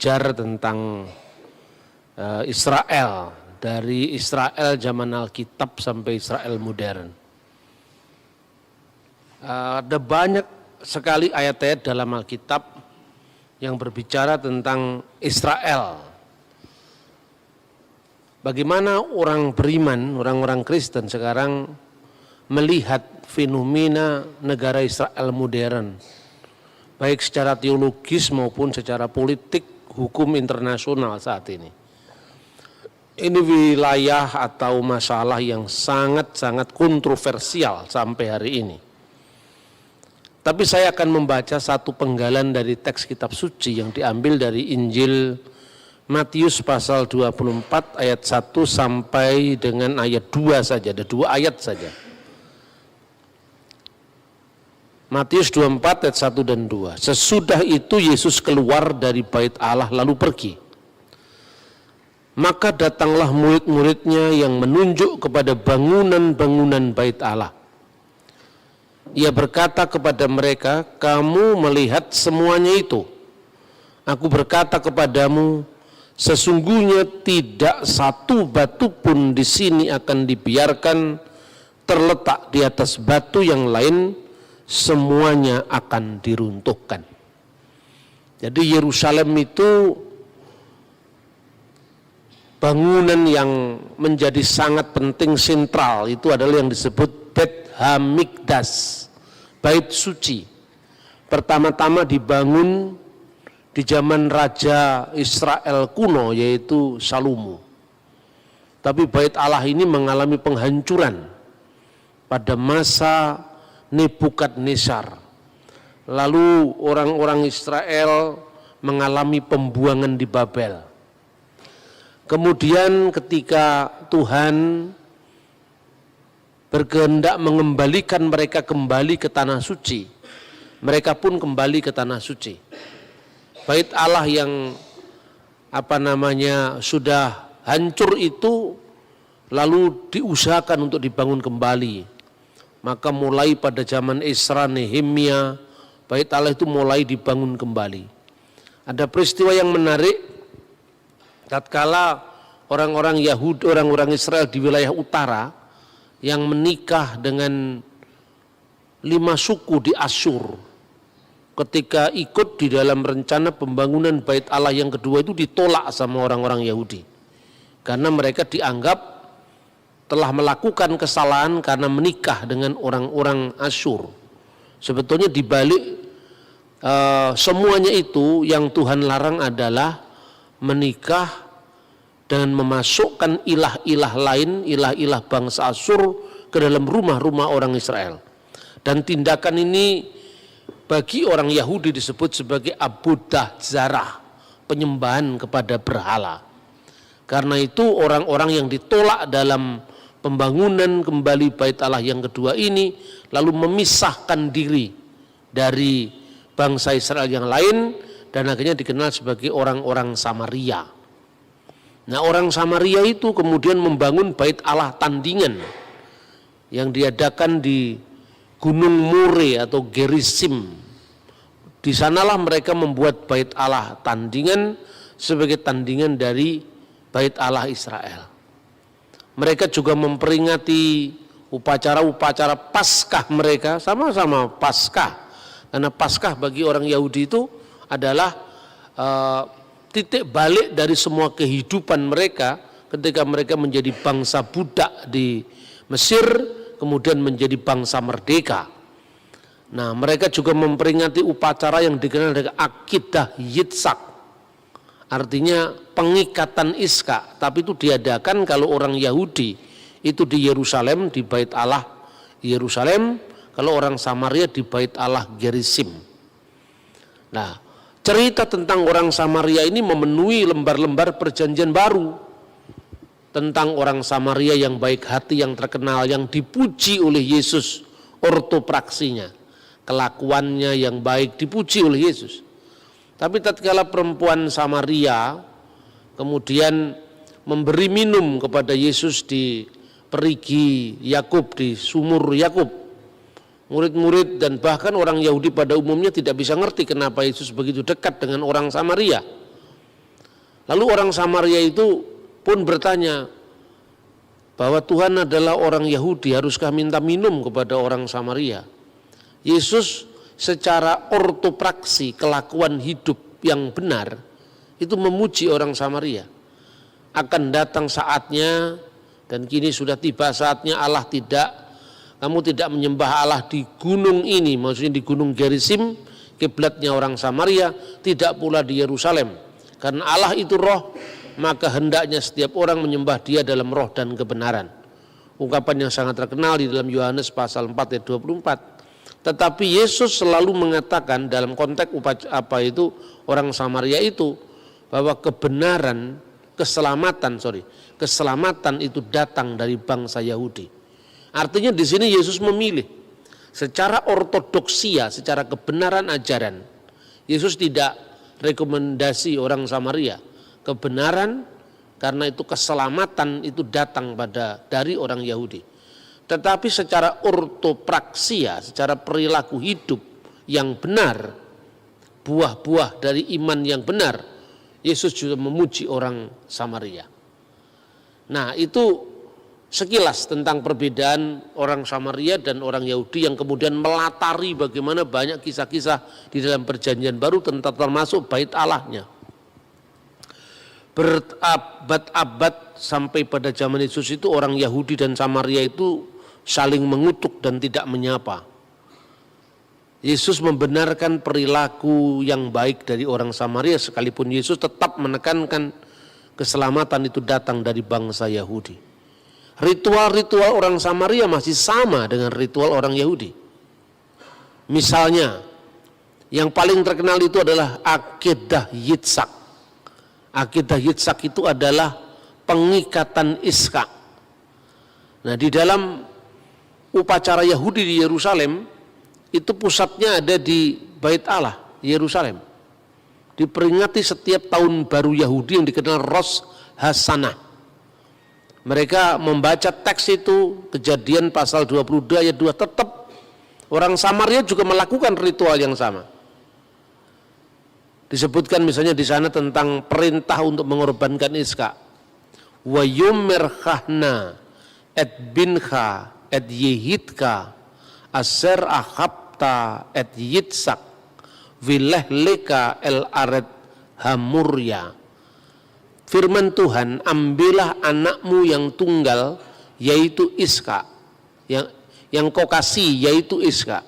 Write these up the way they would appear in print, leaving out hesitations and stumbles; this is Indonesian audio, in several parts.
belajar tentang Israel, dari Israel zaman Alkitab sampai Israel modern. Ada banyak sekali ayat-ayat dalam Alkitab yang berbicara tentang Israel. Bagaimana orang beriman, orang-orang Kristen sekarang melihat fenomena negara Israel modern, baik secara teologis maupun secara politik, hukum internasional saat ini. Ini wilayah atau masalah yang sangat-sangat kontroversial sampai hari ini. Tapi saya akan membaca satu penggalan dari teks kitab suci yang diambil dari Injil Matius pasal 24 ayat 1 sampai dengan ayat 2 saja, ada 2 ayat saja. Matius 24 ayat 1 dan 2. Sesudah itu Yesus keluar dari bait Allah lalu pergi. Maka datanglah murid-muridnya yang menunjuk kepada bangunan-bangunan bait Allah. Ia berkata kepada mereka, kamu melihat semuanya itu. Aku berkata kepadamu, sesungguhnya tidak satu batu pun di sini akan dibiarkan terletak di atas batu yang lain, semuanya akan diruntuhkan. Jadi Yerusalem itu bangunan yang menjadi sangat penting, sentral, itu adalah yang disebut Beit Hamikdas, bait suci. Pertama-tama dibangun di zaman Raja Israel kuno, yaitu Salomo. Tapi bait Allah ini mengalami penghancuran pada masa Nebukadnezar. Lalu orang-orang Israel mengalami pembuangan di Babel. Kemudian ketika Tuhan berkehendak mengembalikan mereka kembali ke tanah suci, mereka pun kembali ke tanah suci. Bait Allah yang sudah hancur itu lalu diusahakan untuk dibangun kembali. Maka mulai pada zaman Esra, Nehemia, bait Allah itu mulai dibangun kembali. Ada peristiwa yang menarik. Tatkala orang-orang Yahudi, orang-orang Israel di wilayah utara yang menikah dengan 5 suku di Asyur, ketika ikut di dalam rencana pembangunan bait Allah yang kedua itu ditolak sama orang-orang Yahudi. Karena mereka dianggap telah melakukan kesalahan karena menikah dengan orang-orang Asyur. Sebetulnya dibalik semuanya itu yang Tuhan larang adalah menikah dengan memasukkan ilah-ilah lain, ilah-ilah bangsa Asyur ke dalam rumah-rumah orang Israel. Dan tindakan ini bagi orang Yahudi disebut sebagai abudah zarah, penyembahan kepada berhala. Karena itu orang-orang yang ditolak dalam pembangunan kembali bait Allah yang kedua ini lalu memisahkan diri dari bangsa Israel yang lain dan akhirnya dikenal sebagai orang-orang Samaria. Nah, orang Samaria itu kemudian membangun bait Allah tandingan yang diadakan di Gunung More atau Gerizim. Di sanalah mereka membuat bait Allah tandingan sebagai tandingan dari bait Allah Israel. Mereka juga memperingati upacara-upacara Paskah mereka, sama-sama Paskah. Karena Paskah bagi orang Yahudi itu adalah titik balik dari semua kehidupan mereka ketika mereka menjadi bangsa budak di Mesir, kemudian menjadi bangsa merdeka. Nah, mereka juga memperingati upacara yang dikenal dengan Aqidah Yitzhak, artinya pengikatan Iskak, tapi itu diadakan kalau orang Yahudi itu di Yerusalem, di bait Allah Yerusalem, kalau orang Samaria di bait Allah Gerizim. Nah, cerita tentang orang Samaria ini memenuhi lembar-lembar perjanjian baru. Tentang orang Samaria yang baik hati, yang terkenal, yang dipuji oleh Yesus, ortopraksinya, kelakuannya yang baik dipuji oleh Yesus. Tapi tatkala perempuan Samaria kemudian memberi minum kepada Yesus di perigi Yakub, di sumur Yakub, murid-murid dan bahkan orang Yahudi pada umumnya tidak bisa ngerti kenapa Yesus begitu dekat dengan orang Samaria. Lalu orang Samaria itu pun bertanya bahwa Tuhan adalah orang Yahudi, haruskah minta minum kepada orang Samaria? Yesus secara ortopraksi, kelakuan hidup yang benar, itu memuji orang Samaria. Akan datang saatnya, dan kini sudah tiba saatnya kamu tidak menyembah Allah di gunung ini, maksudnya di gunung Gerizim, kiblatnya orang Samaria, tidak pula di Yerusalem. Karena Allah itu roh, maka hendaknya setiap orang menyembah dia dalam roh dan kebenaran. Ungkapan yang sangat terkenal di dalam Yohanes pasal 4 ayat 24. Tetapi Yesus selalu mengatakan dalam konteks orang Samaria itu, bahwa keselamatan itu datang dari bangsa Yahudi. Artinya di sini Yesus memilih secara ortodoksia, secara kebenaran ajaran. Yesus tidak rekomendasi orang Samaria. Kebenaran karena itu keselamatan itu datang dari orang Yahudi. Tetapi secara ortopraksia, secara perilaku hidup yang benar, buah-buah dari iman yang benar, Yesus juga memuji orang Samaria. Nah, itu sekilas tentang perbedaan orang Samaria dan orang Yahudi yang kemudian melatari bagaimana banyak kisah-kisah di dalam Perjanjian Baru tentang termasuk bait Allahnya. Berabad-abad sampai pada zaman Yesus itu orang Yahudi dan Samaria itu saling mengutuk dan tidak menyapa. Yesus membenarkan perilaku yang baik dari orang Samaria, sekalipun Yesus tetap menekankan keselamatan itu datang dari bangsa Yahudi. Ritual-ritual orang Samaria masih sama dengan ritual orang Yahudi. Misalnya, yang paling terkenal itu adalah Akedah Yitzhak. Akedah Yitzhak itu adalah pengikatan Iskak. Nah, di dalam upacara Yahudi di Yerusalem, itu pusatnya ada di Bait Allah, Yerusalem. Diperingati setiap tahun baru Yahudi yang dikenal Rosh Hashanah. Mereka membaca teks itu, Kejadian pasal 22 ayat 2, tetap orang Samaria juga melakukan ritual yang sama. Disebutkan misalnya di sana tentang perintah untuk mengorbankan Iskak. Wa yumerkhahna et bincha et yehidka aser ahabta et yitzak vilehleka el aret hamurya. Firman Tuhan, ambillah anakmu yang tunggal yaitu Iskak, yang kau kasih yaitu Iskak,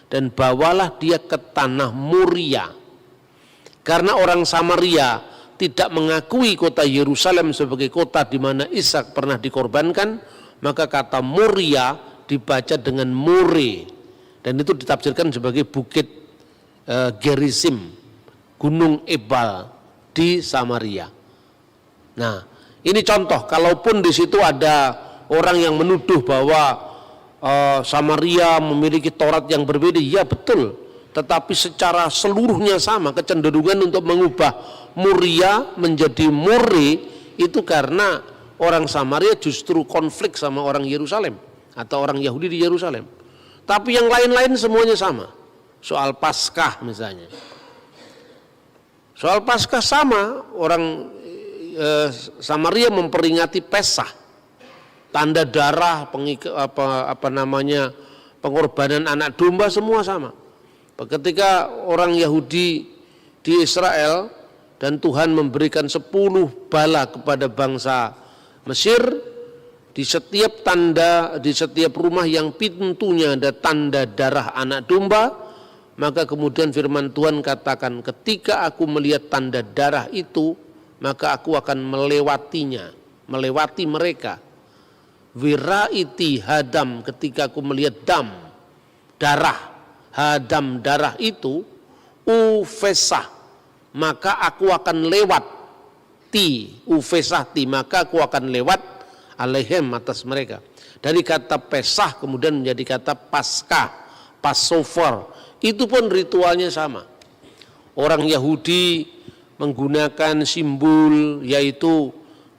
dan bawalah dia ke tanah Muria. Karena orang Samaria tidak mengakui kota Yerusalem sebagai kota di mana Ishak pernah dikorbankan, maka kata Muria dibaca dengan More, dan itu ditafsirkan sebagai bukit Gerizim, Gunung Ebal di Samaria. Nah, ini contoh, kalaupun di situ ada orang yang menuduh bahwa Samaria memiliki Taurat yang berbeda, ya betul, tetapi secara seluruhnya sama. Kecenderungan untuk mengubah Muria menjadi More itu karena orang Samaria justru konflik sama orang Yerusalem atau orang Yahudi di Yerusalem. Tapi yang lain-lain semuanya sama. Soal Paskah misalnya, soal Paskah sama, orang Samaria memperingati Pesah, tanda darah, pengorbanan anak domba, semua sama. Ketika orang Yahudi di Israel dan Tuhan memberikan 10 bala kepada bangsa Mesir, di setiap rumah yang pintunya ada tanda darah anak domba, maka kemudian firman Tuhan katakan, ketika aku melihat tanda darah itu, maka aku akan melewati mereka. Wiraiti hadam, ketika aku melihat darah, hadam darah itu, ufesah, maka aku akan lewat, maka aku akan lewat alaihem, atas mereka. Dari kata Pesah kemudian menjadi kata Paskah, Passover, itu pun ritualnya sama. Orang Yahudi menggunakan simbol yaitu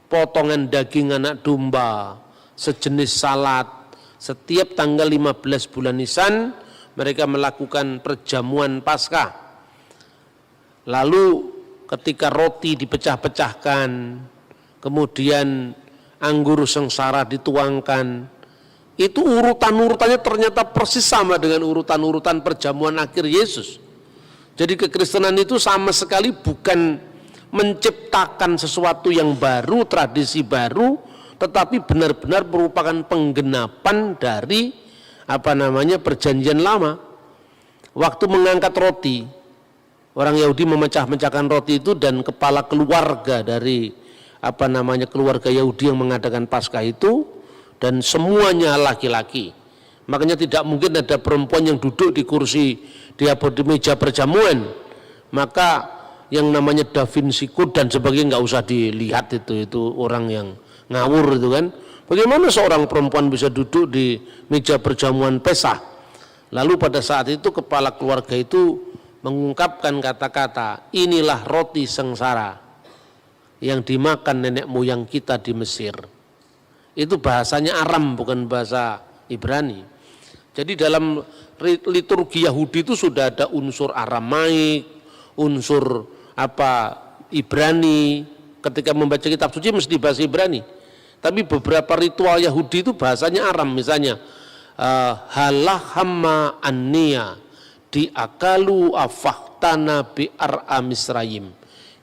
potongan daging anak domba, sejenis salad. Setiap tanggal 15 bulan Nisan mereka melakukan perjamuan Paskah. Lalu ketika roti dipecah-pecahkan, kemudian anggur sengsara dituangkan, itu urutan-urutannya ternyata persis sama dengan urutan-urutan perjamuan akhir Yesus. Jadi kekristenan itu sama sekali bukan menciptakan sesuatu yang baru, tradisi baru, tetapi benar-benar merupakan penggenapan dari perjanjian lama. Waktu mengangkat roti, orang Yahudi memecah-mecahkan roti itu, dan kepala keluarga dari keluarga Yahudi yang mengadakan Paskah itu, dan semuanya laki-laki. Makanya tidak mungkin ada perempuan yang duduk di kursi di meja perjamuan. Maka yang namanya Da Vinci Code dan sebagainya nggak usah dilihat, itu orang yang ngawur itu kan. Bagaimana seorang perempuan bisa duduk di meja perjamuan Pesah? Lalu pada saat itu kepala keluarga itu mengungkapkan kata-kata, inilah roti sengsara yang dimakan nenek moyang kita di Mesir. Itu bahasanya Aram, bukan bahasa Ibrani. Jadi dalam liturgi Yahudi itu sudah ada unsur Aramaik, unsur Ibrani. Ketika membaca kitab suci mesti bahasa Ibrani. Tapi beberapa ritual Yahudi itu bahasanya Aram. Misalnya halahama anniya diakalu afahtana bi'ar'a Misrayim.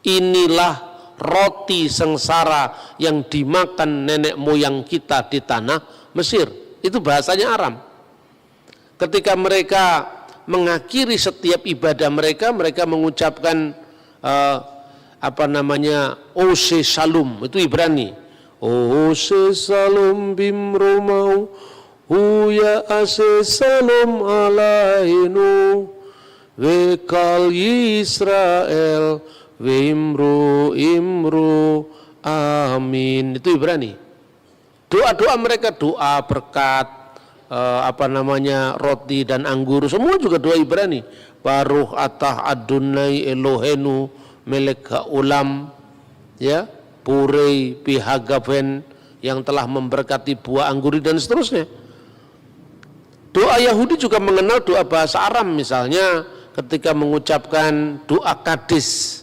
Inilah roti sengsara yang dimakan nenek moyang kita di tanah Mesir. Itu bahasanya Aram. Ketika mereka mengakhiri setiap ibadah mereka, mereka mengucapkan Ose Shalom, itu Ibrani. Ose Shalom bimromau huya ase Shalom alainu wekal Yisrael Imru amin. Itu Ibrani. Doa-doa mereka, doa berkat roti dan anggur, semua juga doa Ibrani. Baruch atah Adonai Elohenu melek ulam, ya, purei pihagaven, yang telah memberkati buah anggur, dan seterusnya. Doa Yahudi juga mengenal doa bahasa Aram, misalnya ketika mengucapkan doa Kadis.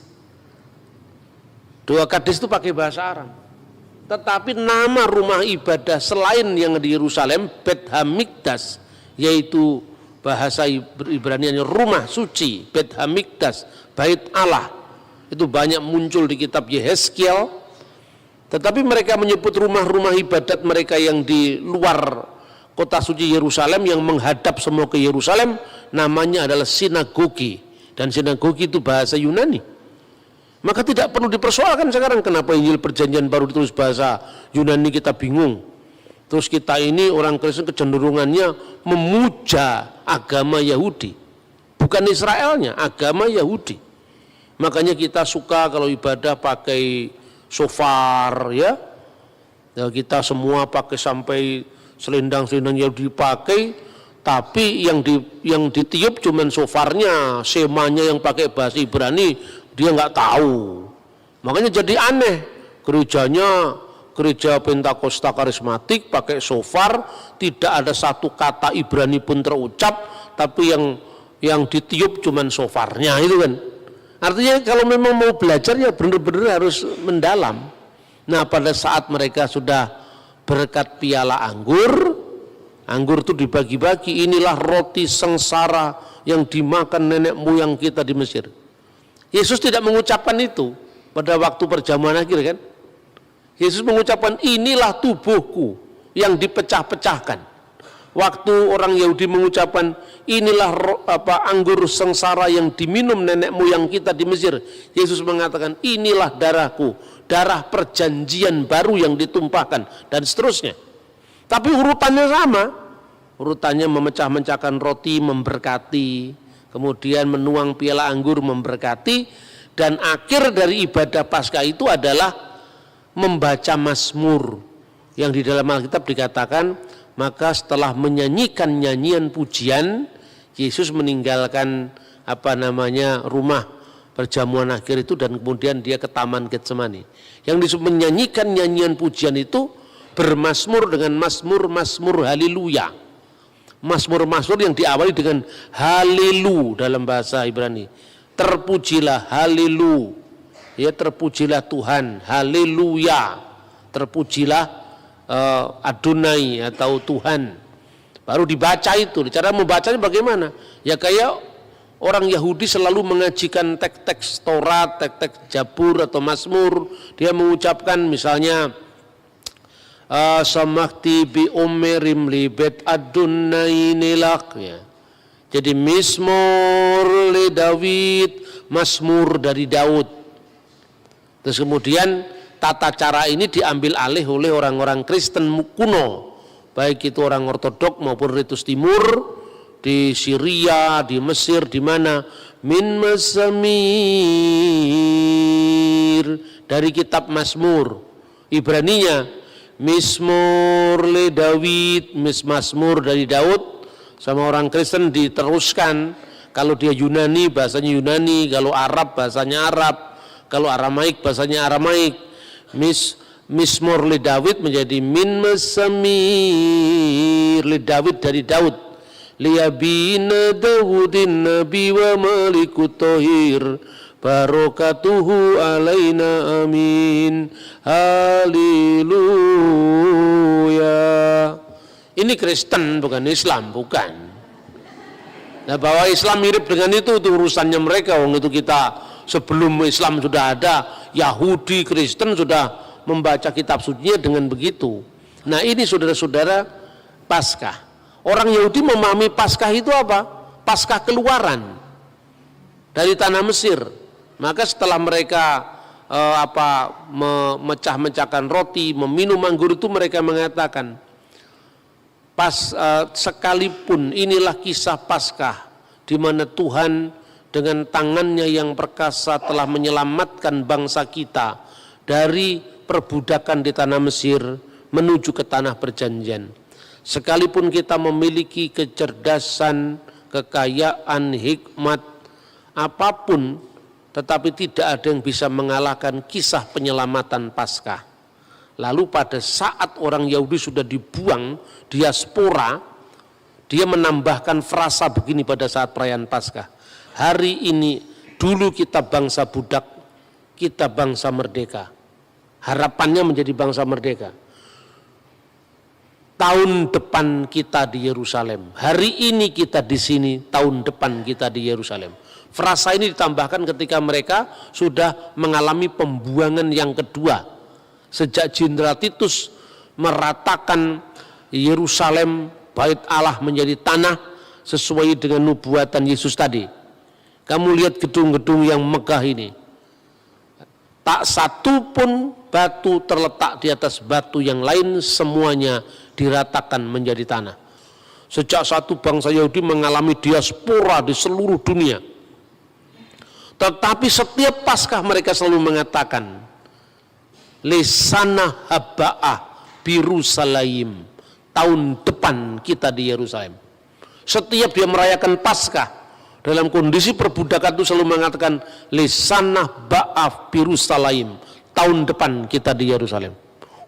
Doa Kadis itu pakai bahasa Aram. Tetapi nama rumah ibadah selain yang di Yerusalem, Bet Hamikdas, yaitu bahasa Ibranianya rumah suci, Bet Hamikdas, Bait Allah, itu banyak muncul di kitab Yehezkiel. Tetapi mereka menyebut rumah-rumah ibadat mereka yang di luar kota suci Yerusalem, yang menghadap semua ke Yerusalem, namanya adalah sinagogi. Dan sinagogi itu bahasa Yunani. Maka tidak perlu dipersoalkan sekarang kenapa Injil Perjanjian Baru ditulis bahasa Yunani, kita bingung. Terus kita ini orang Kristen kecenderungannya memuja agama Yahudi, bukan Israelnya, agama Yahudi. Makanya kita suka kalau ibadah pakai shofar, ya. Kita semua pakai sampai selendang-selendang Yahudi dipakai, tapi yang ditiup cuman shofarnya, semanya yang pakai bahasa Ibrani dia nggak tahu. Makanya jadi aneh, gereja Pentakosta Karismatik pakai shofar, tidak ada satu kata Ibrani pun terucap, tapi yang ditiup cuman shofarnya itu kan. Artinya kalau memang mau belajar ya benar-benar harus mendalam. Nah, pada saat mereka sudah berkat piala anggur itu dibagi-bagi, inilah roti sengsara yang dimakan nenek moyang kita di Mesir. Yesus tidak mengucapkan itu pada waktu perjamuan akhir kan. Yesus mengucapkan inilah tubuhku yang dipecah-pecahkan. Waktu orang Yahudi mengucapkan inilah anggur sengsara yang diminum nenek moyang kita di Mesir, Yesus mengatakan inilah darahku, darah perjanjian baru yang ditumpahkan, dan seterusnya. Tapi urutannya sama. Urutannya memecah-mecahkan roti memberkati, kemudian menuang piala anggur memberkati, dan akhir dari ibadah Paskah itu adalah membaca Mazmur, yang di dalam Alkitab dikatakan, maka setelah menyanyikan nyanyian pujian, Yesus meninggalkan rumah perjamuan akhir itu, dan kemudian dia ke Taman Getsemani. Yang disebut menyanyikan nyanyian pujian itu bermazmur dengan mazmur haleluya. Mazmur yang diawali dengan halelu dalam bahasa Ibrani. Terpujilah halelu. ya terpujilah Tuhan, haleluya, terpujilah Adonai atau Tuhan. Baru dibaca itu. Cara membacanya bagaimana? Ya kayak orang Yahudi selalu mengajikan teks-teks Taurat, teks-teks Jabur atau Mazmur. Dia mengucapkan misalnya Samakti bi umerim libet Adonai nilak, ya. Jadi Mizmor le David, Mazmur dari Daud. Terus kemudian tata cara ini diambil alih oleh orang-orang Kristen kuno, baik itu orang Ortodok maupun Ritus Timur di Syria, di Mesir, di mana min Mazamir dari kitab Mazmur. Ibraninya Mizmor le David, Mazmur dari Daud. Sama orang Kristen diteruskan, kalau dia Yunani bahasanya Yunani, kalau Arab bahasanya Arab, kalau Aramaik bahasanya Aramaik. Mizmor li Daud menjadi min Mazamir li Daud dari Daud. Liyabina Daudin nabi wa malikut tohir barokatuhu alaina amin. Haleluya. Ini Kristen bukan Islam, bukan. Nah, bahwa Islam mirip dengan itu urusannya mereka. Wong itu kita sebelum Islam sudah ada, Yahudi, Kristen sudah membaca kitab sucinya dengan begitu. Nah, ini saudara-saudara Paskah. Orang Yahudi memahami Paskah itu apa? Paskah keluaran dari tanah Mesir. Maka setelah mereka memecah-mecahkan roti, meminum anggur itu, mereka mengatakan, sekalipun inilah kisah Paskah di mana Tuhan dengan tangannya yang perkasa telah menyelamatkan bangsa kita dari perbudakan di tanah Mesir menuju ke tanah perjanjian. Sekalipun kita memiliki kecerdasan, kekayaan, hikmat apapun, tetapi tidak ada yang bisa mengalahkan kisah penyelamatan Paskah. Lalu pada saat orang Yahudi sudah dibuang diaspora, dia menambahkan frasa begini pada saat perayaan Paskah. Hari ini dulu kita bangsa budak, kita bangsa merdeka. Harapannya menjadi bangsa merdeka. Tahun depan kita di Yerusalem. Hari ini kita di sini, tahun depan kita di Yerusalem. Frasa ini ditambahkan ketika mereka sudah mengalami pembuangan yang kedua. Sejak Jenderal Titus meratakan Yerusalem, bait Allah menjadi tanah sesuai dengan nubuatan Yesus tadi. Kamu lihat gedung-gedung yang megah ini. Tak satu pun batu terletak di atas batu yang lain, semuanya diratakan menjadi tanah. Sejak satu bangsa Yahudi mengalami diaspora di seluruh dunia. Tetapi setiap Paskah mereka selalu mengatakan, Lesana haba'ah Birusalaim, tahun depan kita di Yerusalem. Setiap dia merayakan Paskah dalam kondisi perbudakan itu selalu mengatakan Lesana ba'ah Birusalaim, tahun depan kita di Yerusalem.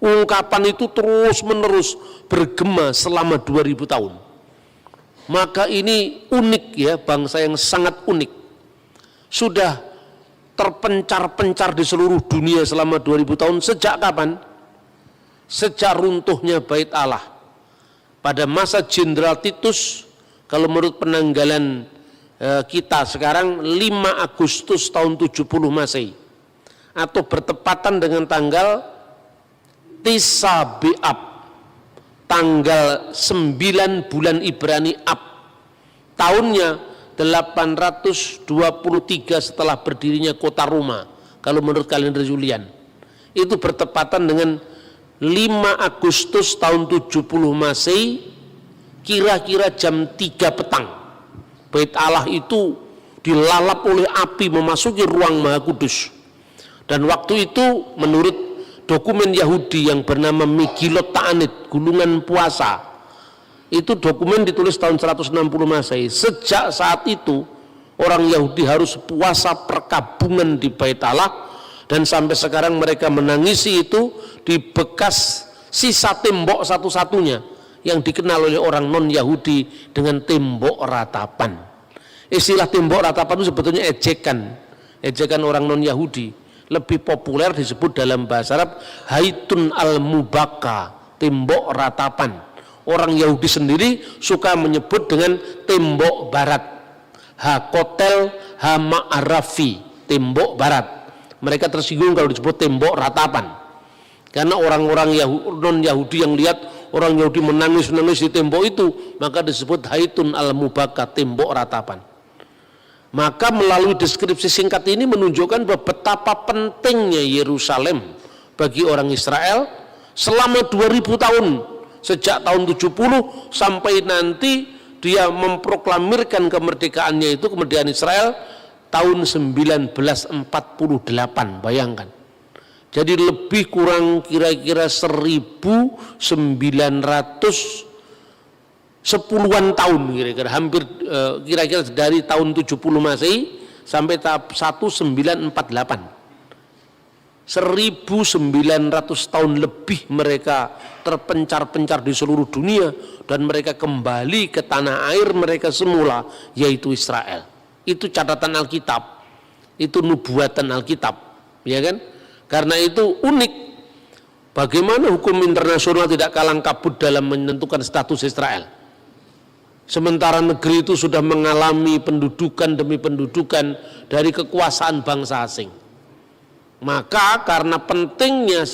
Ungkapan itu terus menerus bergema selama 2000 tahun. Maka ini unik ya, bangsa yang sangat unik. Sudah terpencar-pencar di seluruh dunia selama 2000 tahun. Sejak kapan? Sejak runtuhnya bait Allah. Pada masa Jenderal Titus, kalau menurut penanggalan kita sekarang 5 Agustus tahun 70 Masehi, atau bertepatan dengan tanggal Tisa Be'ab, tanggal 9 bulan Ibrani Ab, tahunnya 823 setelah berdirinya kota Roma, kalau menurut kalender Julian. Itu bertepatan dengan 5 Agustus tahun 70 Masehi, kira-kira jam 3 petang. Bait Allah itu dilalap oleh api memasuki ruang Maha Kudus. Dan waktu itu menurut dokumen Yahudi yang bernama Megillot Ta'anit, Gulungan Puasa, itu dokumen ditulis tahun 160 Masehi. Sejak saat itu orang Yahudi harus puasa perkabungan di bait Allah, dan sampai sekarang mereka menangisi itu di bekas sisa tembok satu-satunya yang dikenal oleh orang non-Yahudi dengan tembok ratapan. Istilah tembok ratapan itu sebetulnya ejekan orang non-Yahudi. lebih populer disebut dalam bahasa Arab Haitun al-Mubakka, tembok ratapan. Orang Yahudi sendiri suka menyebut dengan tembok barat, Hakotel Hama'arafi, tembok barat. Mereka tersinggung kalau disebut tembok ratapan, karena orang-orang non-Yahudi yang lihat orang Yahudi menangis di tembok itu, maka disebut Haitun al-Mubakka, tembok ratapan. Maka melalui deskripsi singkat ini menunjukkan bahwa betapa pentingnya Yerusalem bagi orang Israel selama 2000 tahun, sejak tahun 70 sampai nanti dia memproklamirkan kemerdekaannya itu, kemerdekaan Israel tahun 1948, bayangkan. Jadi lebih kurang kira-kira 1910-an tahun, kira-kira hampir kira-kira dari tahun 70 Masehi sampai tahap 1948. 1900 tahun lebih mereka terpencar-pencar di seluruh dunia, dan mereka kembali ke tanah air mereka semula, yaitu Israel. Itu catatan Alkitab, itu nubuatan Alkitab, ya kan? Karena itu unik, bagaimana hukum internasional tidak kalang kabut dalam menentukan status Israel. Sementara negeri itu sudah mengalami pendudukan demi pendudukan dari kekuasaan bangsa asing. Maka karena pentingnya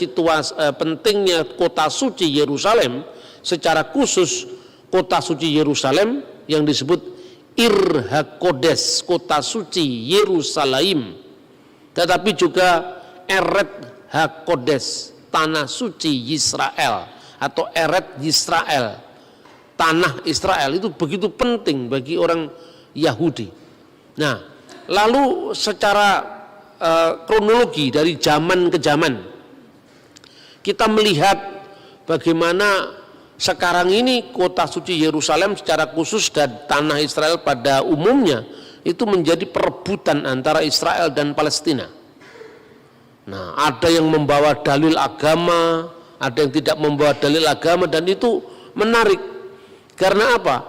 pentingnya kota suci Yerusalem, secara khusus kota suci Yerusalem yang disebut Ir HaKodes, kota suci Yerusalem, tetapi juga Eret HaKodes, tanah suci Israel, atau Eret Yisrael, tanah Israel, itu begitu penting bagi orang Yahudi. Nah, lalu secara kronologi dari zaman ke zaman, kita melihat bagaimana sekarang ini kota suci Yerusalem secara khusus dan tanah Israel pada umumnya itu menjadi perebutan antara Israel dan Palestina. Nah, ada yang membawa dalil agama, ada yang tidak membawa dalil agama, dan itu menarik. Karena apa?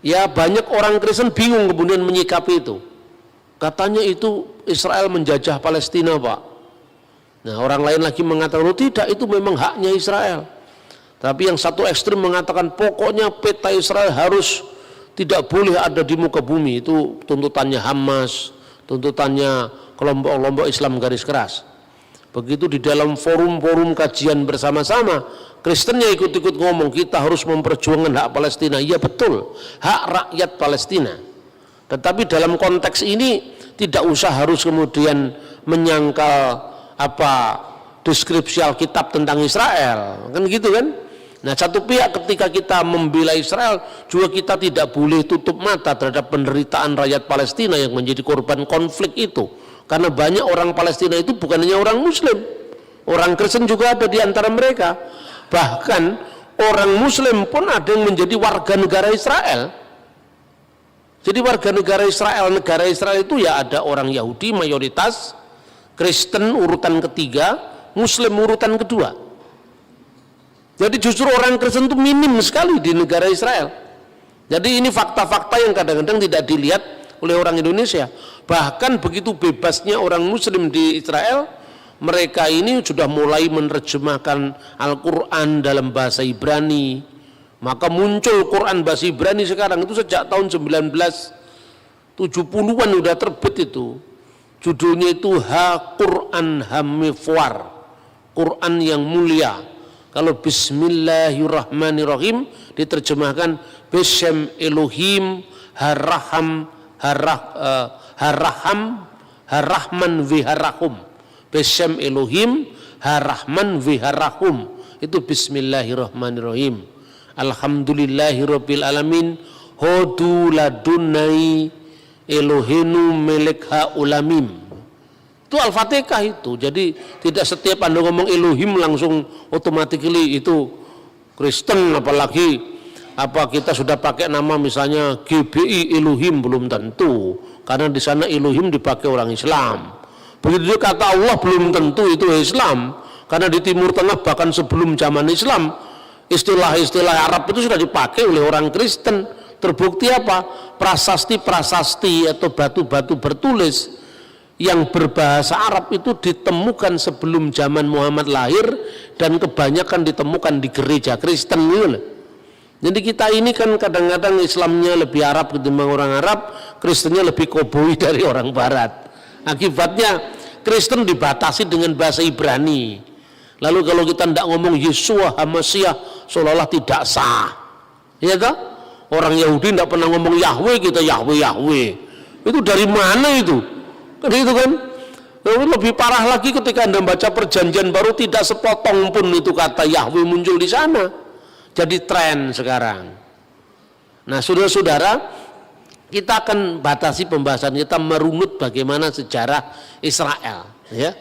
Ya, banyak orang Kristen bingung kemudian menyikapi itu. Katanya itu Israel menjajah Palestina, Pak. Nah, orang lain lagi mengatakan, oh tidak, itu memang haknya Israel. Tapi yang satu ekstrim mengatakan pokoknya peta Israel harus tidak boleh ada di muka bumi. Itu tuntutannya Hamas, tuntutannya kelompok-kelompok Islam garis keras. Begitu di dalam forum-forum kajian bersama-sama, Kristennya ikut-ikut ngomong, kita harus memperjuangkan hak Palestina. Iya betul, hak rakyat Palestina. Tetapi dalam konteks ini tidak usah harus kemudian menyangkal deskripsi Alkitab tentang Israel, kan gitu kan? Nah, satu pihak ketika kita membela Israel, juga kita tidak boleh tutup mata terhadap penderitaan rakyat Palestina yang menjadi korban konflik itu. Karena banyak orang Palestina itu bukan hanya orang Muslim, orang Kristen juga ada di antara mereka. Bahkan orang Muslim pun ada yang menjadi warga negara Israel. Jadi warga negara Israel itu ya ada orang Yahudi mayoritas, Kristen urutan ketiga, Muslim urutan kedua. Jadi justru orang Kristen itu minim sekali di negara Israel. Jadi ini fakta-fakta yang kadang-kadang tidak dilihat oleh orang Indonesia. Bahkan begitu bebasnya orang Muslim di Israel, mereka ini sudah mulai menerjemahkan Al-Quran dalam bahasa Ibrani. Maka muncul Quran bahasa Ibrani sekarang itu sejak tahun 1970-an udah terbit itu. Judulnya itu Ha-Quran Hamifwar, Quran yang mulia. Kalau Bismillahirrahmanirrahim diterjemahkan Beshem Elohim Haraham Harahman Viharahum. Beshem Elohim Harahman Viharahum, itu Bismillahirrahmanirrahim. Alhamdulillahirabbil alamin hodu ladunai Elohenu melekha ulamim. Itu Al-Fatihah itu. Jadi tidak setiap Anda ngomong Elohim langsung automatically itu Kristen, apalagi kita sudah pakai nama misalnya GBI Elohim, belum tentu. Karena di sana Elohim dipakai orang Islam. Begitu juga kata Allah belum tentu itu Islam. Karena di Timur Tengah bahkan sebelum zaman Islam istilah-istilah Arab itu sudah dipakai oleh orang Kristen. Terbukti apa? Prasasti-prasasti atau batu-batu bertulis yang berbahasa Arab itu ditemukan sebelum zaman Muhammad lahir dan kebanyakan ditemukan di gereja Kristen gitu loh. Jadi kita ini kan kadang-kadang Islamnya lebih Arab ketimbang orang Arab, Kristennya lebih koboi dari orang Barat. Akibatnya Kristen dibatasi dengan bahasa Ibrani. Lalu kalau kita tidak ngomong Yesua Hamasiah seolah-olah tidak sah. Ya toh? Orang Yahudi tidak pernah ngomong Yahweh, kita Yahweh Yahweh. Itu dari mana itu? Kan itu kan? Lebih parah lagi ketika Anda baca perjanjian baru tidak sepotong pun itu kata Yahweh muncul di sana. Jadi tren sekarang. Nah, saudara-saudara, kita akan batasi pembahasan kita merunut bagaimana sejarah Israel, ya.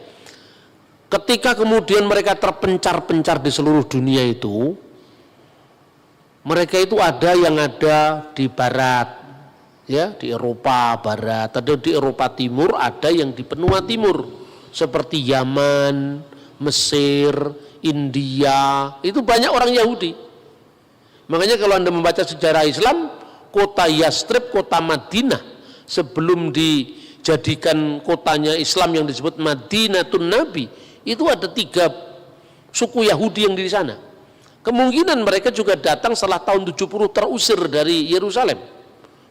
Ketika kemudian mereka terpencar-pencar di seluruh dunia itu, mereka itu ada yang ada di barat, ya, di Eropa barat, ada di Eropa timur, ada yang di benua timur, seperti Yaman, Mesir, India, itu banyak orang Yahudi. Makanya kalau Anda membaca sejarah Islam, kota Yastrib, kota Madinah, sebelum dijadikan kotanya Islam yang disebut Madinatun Nabi, itu ada 3 suku Yahudi yang di sana. Kemungkinan mereka juga datang setelah tahun 70 terusir dari Yerusalem.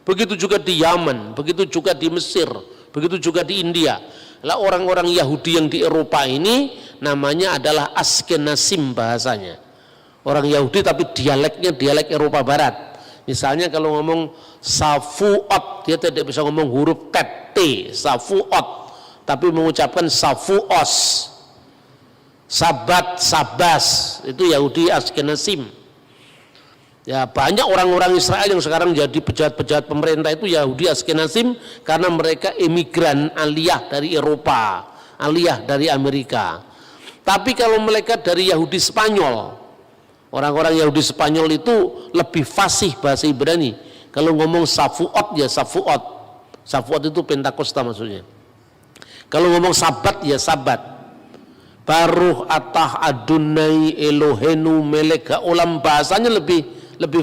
Begitu juga di Yaman, begitu juga di Mesir, begitu juga di India. Lah orang-orang Yahudi yang di Eropa ini namanya adalah Askenazim bahasanya. Orang Yahudi tapi dialeknya dialek Eropa Barat. Misalnya kalau ngomong Safuot, dia tidak bisa ngomong huruf T, Safuot, tapi mengucapkan Safuos. Sabat, Sabas, itu Yahudi Askenazim. Ya, banyak orang-orang Israel yang sekarang jadi pejabat-pejabat pemerintah itu Yahudi Askenazim karena mereka emigran aliyah dari Eropa, aliyah dari Amerika. Tapi kalau mereka dari Yahudi Spanyol, orang-orang Yahudi Spanyol itu lebih fasih bahasa Ibrani. Kalau ngomong Safuot ya Safuot. Safuot itu Pentakosta maksudnya. Kalau ngomong Sabat ya Sabat. Baruh atah Adonai Elohenu melek olam, bahasanya lebih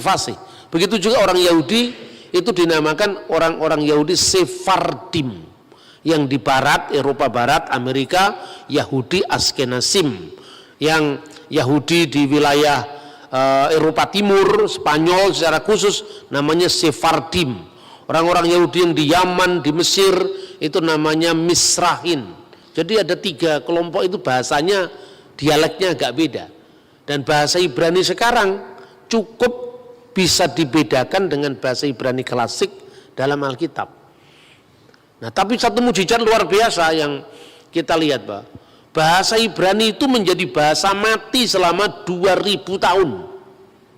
fasih. Begitu juga orang Yahudi itu dinamakan orang-orang Yahudi Sephardim, yang di barat, Eropa Barat, Amerika, Yahudi Askenazim, yang Yahudi di wilayah Eropa Timur, Spanyol secara khusus namanya Sephardim. Orang-orang Yahudi yang di Yaman, di Mesir itu namanya Misrahin. Jadi ada 3 kelompok itu bahasanya, dialeknya agak beda. Dan bahasa Ibrani sekarang cukup bisa dibedakan dengan bahasa Ibrani klasik dalam Alkitab. Nah, tapi satu mujizat luar biasa yang kita lihat, Pak. Bahasa Ibrani itu menjadi bahasa mati selama 2000 tahun.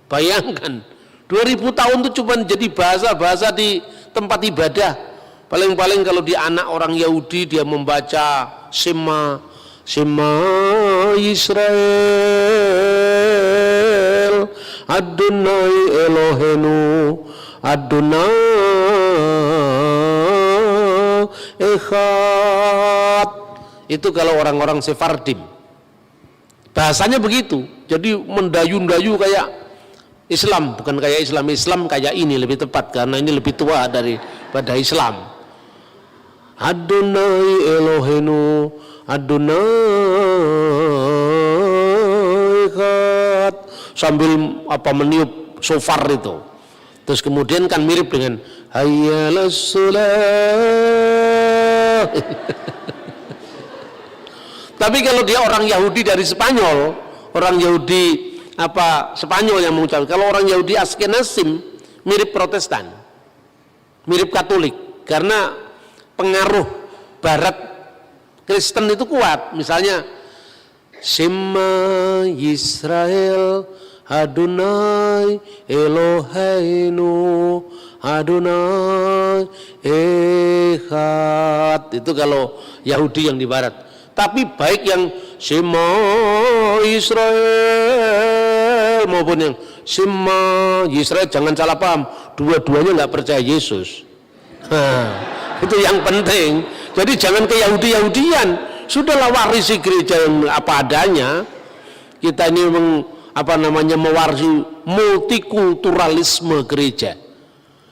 Bayangkan, 2000 tahun itu cuma jadi bahasa-bahasa di tempat ibadah. Paling-paling kalau di anak orang Yahudi dia membaca Shema Yisrael Adonai Elohenu Adonai Echad. Itu kalau orang-orang Sephardim. Bahasanya begitu. Jadi mendayu-dayu kayak Islam, bukan kayak Islam. Islam kayak ini lebih tepat karena ini lebih tua daripada Islam. Adonai Elohenu Adonai Echad, sambil meniup shofar itu. Terus kemudian kan mirip dengan Hayyalas Shalah. Tapi kalau dia orang Yahudi dari Spanyol, orang Yahudi Spanyol yang mengucapkan, kalau orang Yahudi Askenazim mirip Protestan, mirip Katolik, karena pengaruh Barat Kristen itu kuat. Misalnya Shema Yisrael Adonai Eloheinu Adonai Echad, itu kalau Yahudi yang di Barat. Tapi baik yang Shema Israel maupun yang Shema Israel, jangan salah paham, dua-duanya nggak percaya Yesus. Itu yang penting. Jadi jangan ke Yahudi-Yahudian, sudahlah warisi gereja yang apa adanya. Kita ini mewarisi multikulturalisme gereja.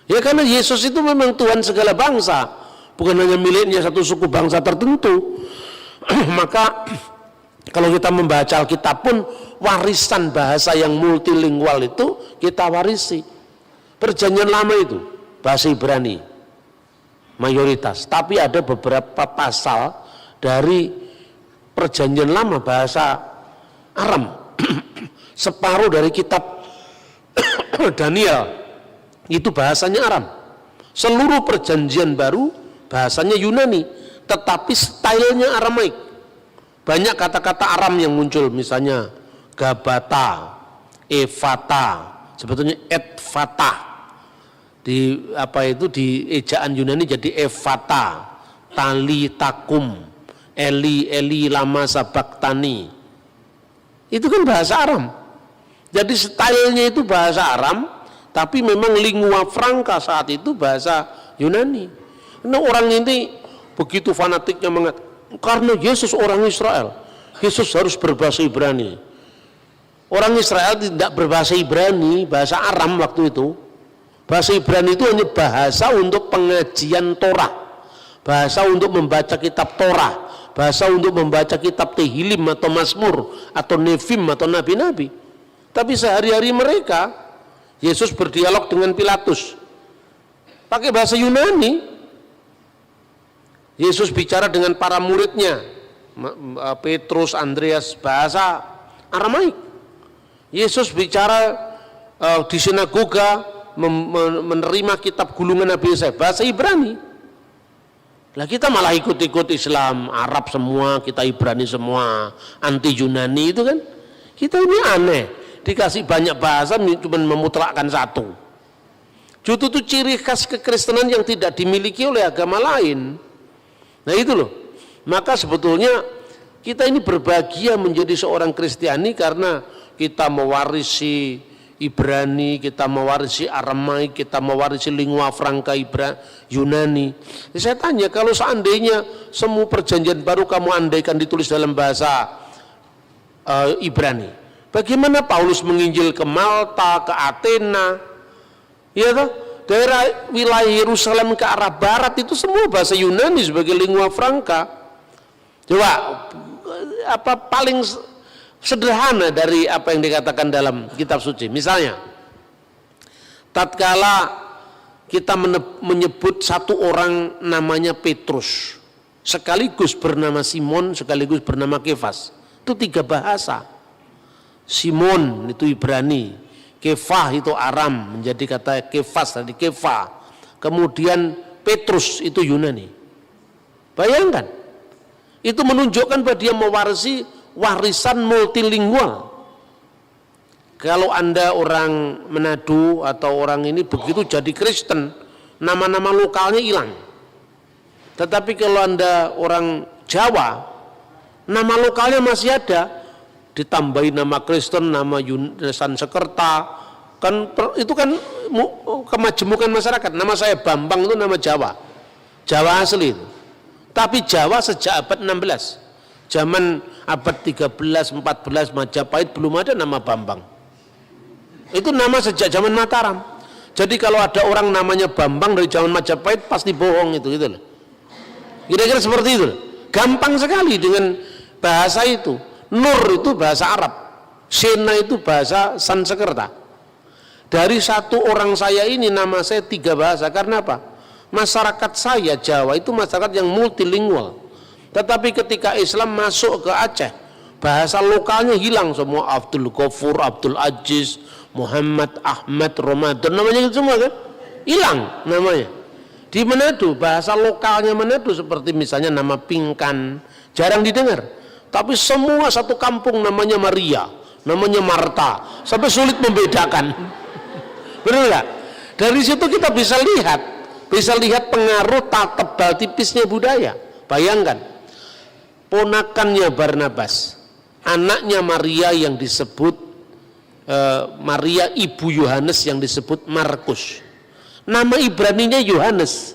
Ya karena Yesus itu memang Tuhan segala bangsa. bukan hanya miliknya satu suku bangsa tertentu. Maka kalau kita membaca Alkitab pun warisan bahasa yang multilingual itu kita warisi. Perjanjian lama itu bahasa Ibrani mayoritas, tapi ada beberapa pasal dari perjanjian lama bahasa Aram. Separuh dari kitab Daniel itu bahasanya Aram. Seluruh perjanjian baru bahasanya Yunani, tetapi stylenya Aramaik. Banyak kata-kata Aram yang muncul, misalnya Gabata, Evata, sebetulnya Etfata. Di ejaan Yunani jadi Evata, Tali Takum, Eli Lama Sabaktani. Itu kan bahasa Aram. Jadi stylenya itu bahasa Aram, tapi memang lingua franca saat itu bahasa Yunani. Karena orang ini begitu fanatiknya mengatakan, karena Yesus orang Israel, Yesus harus berbahasa Ibrani. Orang Israel tidak berbahasa Ibrani, bahasa Aram waktu itu. Bahasa Ibrani itu hanya bahasa untuk pengajian Torah, bahasa untuk membaca kitab Torah, bahasa untuk membaca kitab Tehillim atau Mazmur atau Nevim atau nabi-nabi. Tapi sehari-hari mereka, Yesus berdialog dengan Pilatus pakai bahasa Yunani. Yesus bicara dengan para muridnya, Petrus, Andreas, bahasa Aramaik. Yesus bicara di sinagoga, menerima kitab gulungan Nabi Yesaya, bahasa Ibrani. Lah kita malah ikut-ikut Islam, Arab semua, kita Ibrani semua, anti Yunani itu kan. Kita ini aneh, dikasih banyak bahasa cuma memutlakkan satu. Justru itu ciri khas kekristenan yang tidak dimiliki oleh agama lain. Nah itu loh. Maka sebetulnya kita ini berbahagia menjadi seorang Kristiani karena kita mewarisi Ibrani, kita mewarisi Aramaik, kita mewarisi lingua franca Yunani. Saya tanya, kalau seandainya semua perjanjian baru kamu andaikan ditulis dalam bahasa Ibrani, bagaimana Paulus menginjil ke Malta, ke Athena, ya toh? Daerah wilayah Yerusalem ke arah barat itu semua bahasa Yunani sebagai lingua franca. Coba apa paling sederhana dari apa yang dikatakan dalam kitab suci. Misalnya, tatkala kita menyebut satu orang namanya Petrus, sekaligus bernama Simon, sekaligus bernama Kefas, itu 3 bahasa. Simon itu Ibrani, Kefah itu Aram, menjadi kata Kefas tadi Kefa. Kemudian Petrus itu Yunani. Bayangkan, itu menunjukkan bahwa dia mewarisi warisan multilingual. Kalau Anda orang Manado atau orang ini begitu jadi Kristen, nama-nama lokalnya hilang. Tetapi kalau Anda orang Jawa, nama lokalnya masih ada, ditambahi nama Kristen, nama Sansekerta, kan itu kan kemajemukan masyarakat. Nama saya Bambang itu nama Jawa, Jawa asli itu. Tapi Jawa sejak abad 16, zaman abad 13, 14 Majapahit belum ada nama Bambang. Itu nama sejak zaman Mataram. Jadi kalau ada orang namanya Bambang dari zaman Majapahit pasti bohong itu gitu loh. Kira-kira seperti itu. Gampang sekali dengan bahasa itu. Nur itu bahasa Arab, Sena itu bahasa Sansekerta. Dari satu orang saya ini nama saya 3 bahasa. Karena apa? Masyarakat saya Jawa itu masyarakat yang multilingual. Tetapi ketika Islam masuk ke Aceh, bahasa lokalnya hilang semua. Abdul Ghafur, Abdul Aziz, Muhammad, Ahmad, Ramadan, namanya itu semua kan hilang namanya. Di Manado, bahasa lokalnya Manado seperti misalnya nama Pingkan, jarang didengar. Tapi semua satu kampung namanya Maria, namanya Marta, sampai sulit membedakan. Benar nggak? Dari situ kita bisa lihat pengaruh tebal tipisnya budaya. Bayangkan, ponakannya Barnabas, anaknya Maria yang disebut Maria ibu Yohanes yang disebut Markus. Nama Ibraninya Yohanes,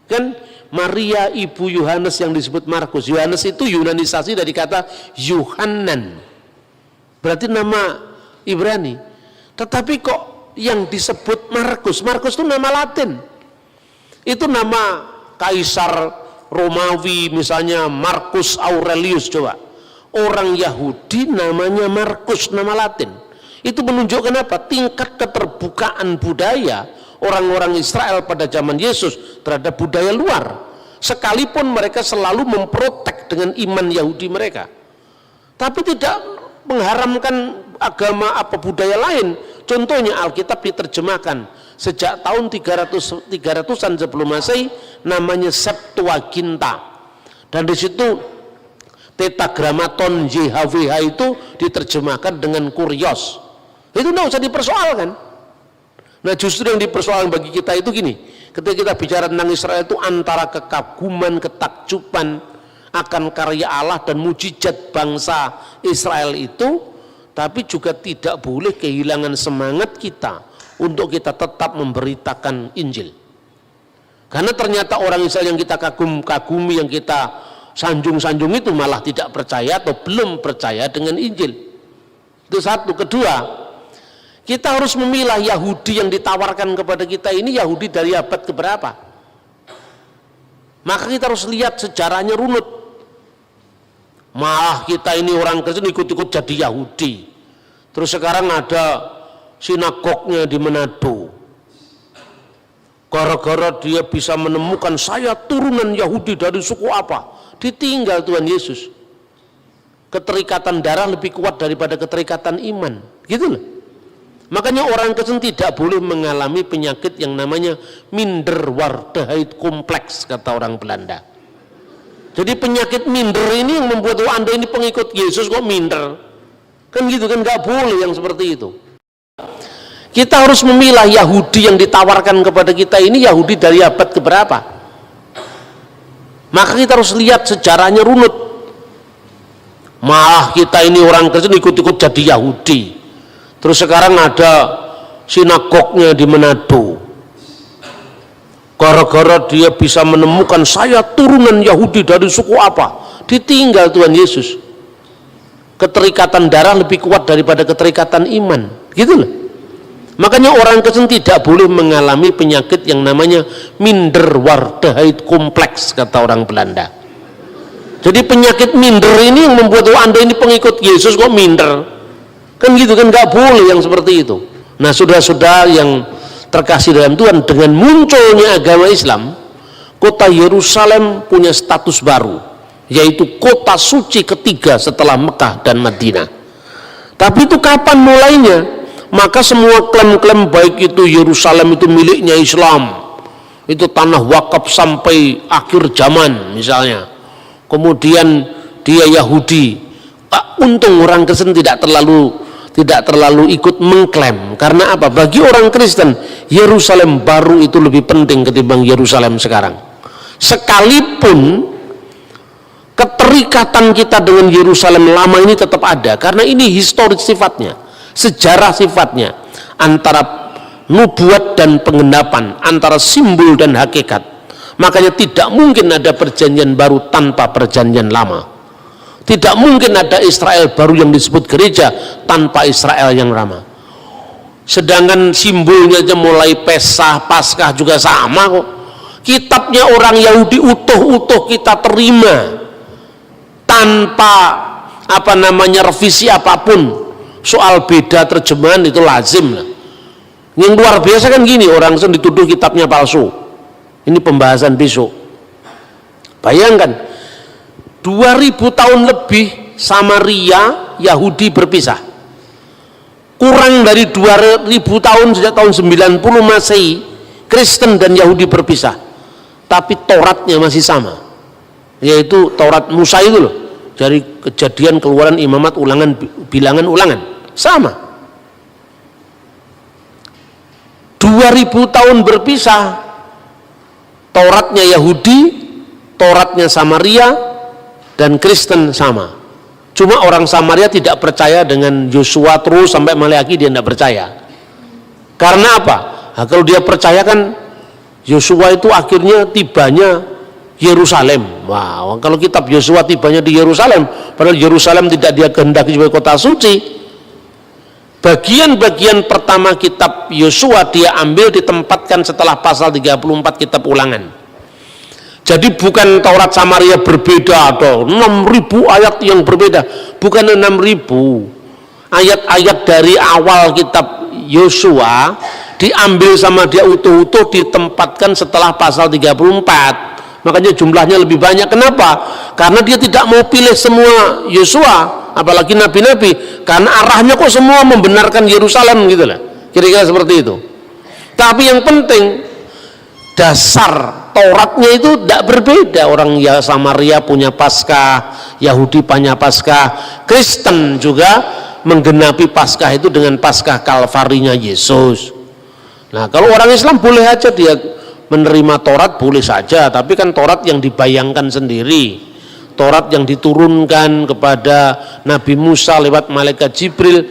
kan? Maria ibu Yohanes yang disebut Markus. Yohanes itu yunanisasi dari kata Yohanan, berarti nama Ibrani. Tetapi kok yang disebut Markus, Markus itu nama Latin. Itu nama Kaisar Romawi misalnya Marcus Aurelius, coba orang Yahudi namanya Marcus, nama Latin. Itu menunjukkan apa? Tingkat keterbukaan budaya orang-orang Israel pada zaman Yesus terhadap budaya luar, sekalipun mereka selalu memprotek dengan iman Yahudi mereka, tapi tidak mengharamkan agama apa budaya lain. Contohnya Alkitab diterjemahkan sejak tahun 300-an sebelum Masehi, namanya Septuaginta, dan di situ Tetragrammaton YHWH itu diterjemahkan dengan Kurios. Itu tidak usah dipersoalkan. Nah, justru yang dipersoalkan bagi kita itu gini, ketika kita bicara tentang Israel itu antara kekaguman, ketakjuban akan karya Allah dan mujizat bangsa Israel itu, tapi juga tidak boleh kehilangan semangat kita untuk kita tetap memberitakan Injil. Karena ternyata orang Israel yang kita kagumi, yang kita sanjung-sanjung itu malah tidak percaya atau belum percaya dengan Injil. Itu satu. Kedua, kita harus memilah Yahudi yang ditawarkan kepada kita ini Yahudi dari abad keberapa. Maka kita harus lihat sejarahnya runut. Malah kita ini orang Kristen ikut-ikut jadi Yahudi. Terus sekarang ada sinagognya di Manado. Gara-gara dia bisa menemukan saya turunan Yahudi dari suku apa, ditinggal Tuhan Yesus. Keterikatan darah lebih kuat daripada keterikatan iman, gitu loh. Makanya orang Kristen tidak boleh mengalami penyakit yang namanya minderwaardigheid kompleks, kata orang Belanda. Jadi penyakit minder ini yang membuat Anda ini pengikut Yesus kok minder, kan gitu kan, nggak boleh yang seperti itu. Kita harus memilah Yahudi yang ditawarkan kepada kita ini Yahudi dari abad keberapa. Maka kita harus lihat sejarahnya runut. Malah kita ini orang Kristen ikut-ikut jadi Yahudi. Terus sekarang ada sinagognya di Manado. Gara-gara dia bisa menemukan saya turunan Yahudi dari suku apa, ditinggal Tuhan Yesus. Keterikatan darah lebih kuat daripada keterikatan iman, gitu loh. Makanya orang Kristen tidak boleh mengalami penyakit yang namanya minderwaardigheid kompleks, kata orang Belanda. Jadi penyakit minder ini yang membuat Anda ini pengikut Yesus kok minder, kan gitu kan, nggak boleh yang seperti itu. Nah, saudara-saudara yang terkasih dalam Tuhan, dengan munculnya agama Islam, kota Yerusalem punya status baru, yaitu kota suci ketiga setelah Mekah dan Madinah. Tapi itu kapan mulainya? Maka semua klaim-klaim baik itu Yerusalem itu miliknya Islam, itu tanah wakaf sampai akhir zaman misalnya, kemudian dia Yahudi, untung orang Kristen tidak terlalu ikut mengklaim. Karena apa? Bagi orang Kristen Yerusalem baru itu lebih penting ketimbang Yerusalem sekarang. Sekalipun keterikatan kita dengan Yerusalem lama ini tetap ada, karena ini historis sifatnya, sejarah sifatnya, antara nubuat dan penggenapan, antara simbol dan hakikat. Makanya tidak mungkin ada perjanjian baru tanpa perjanjian lama. Tidak mungkin ada Israel baru yang disebut gereja tanpa Israel yang lama. Sedangkan simbolnya aja mulai Pesah, Paskah juga sama kok. Kitabnya orang Yahudi utuh-utuh kita terima tanpa revisi apapun. Soal beda terjemahan itu lazim lah. Yang luar biasa kan gini, orang Kristen dituduh kitabnya palsu. Ini pembahasan besok. Bayangkan 2000 tahun lebih Samaria Yahudi berpisah. Kurang dari 2000 tahun sejak tahun 90 Masehi Kristen dan Yahudi berpisah. Tapi Tauratnya masih sama. Yaitu Taurat Musa itu loh. Dari Kejadian, Keluaran, Imamat, Ulangan, Bilangan, Ulangan. Sama. 2000 tahun berpisah. Tauratnya Yahudi, Tauratnya Samaria, dan Kristen sama. Cuma orang Samaria tidak percaya dengan Yosua terus sampai Maleakhi, dia tidak percaya. Karena apa? Nah, kalau dia percaya kan Yosua itu akhirnya tibanya Yerusalem. Wow, kalau kitab Yosua tibanya di Yerusalem, padahal Yerusalem tidak dia kehendaki sebagai kota suci. Bagian-bagian pertama kitab Yosua dia ambil ditempatkan setelah pasal 34 kitab Ulangan. Jadi bukan Taurat Samaria berbeda atau 6.000 ayat yang berbeda, bukan 6.000 ayat-ayat dari awal kitab Yosua diambil sama dia utuh-utuh ditempatkan setelah pasal 34, makanya jumlahnya lebih banyak. Kenapa? Karena dia tidak mau pilih semua Yosua, apalagi nabi-nabi, karena arahnya kok semua membenarkan Yerusalem gitu lah, kira-kira seperti itu. Tapi yang penting dasar Tauratnya itu tidak berbeda. Orang ya Samaria punya Paskah, Yahudi punya Paskah, Kristen juga menggenapi Paskah itu dengan Paskah Kalvarinya Yesus. Nah, kalau orang Islam boleh aja dia menerima Taurat, boleh saja, tapi kan Taurat yang dibayangkan sendiri, Taurat yang diturunkan kepada Nabi Musa lewat malaikat Jibril.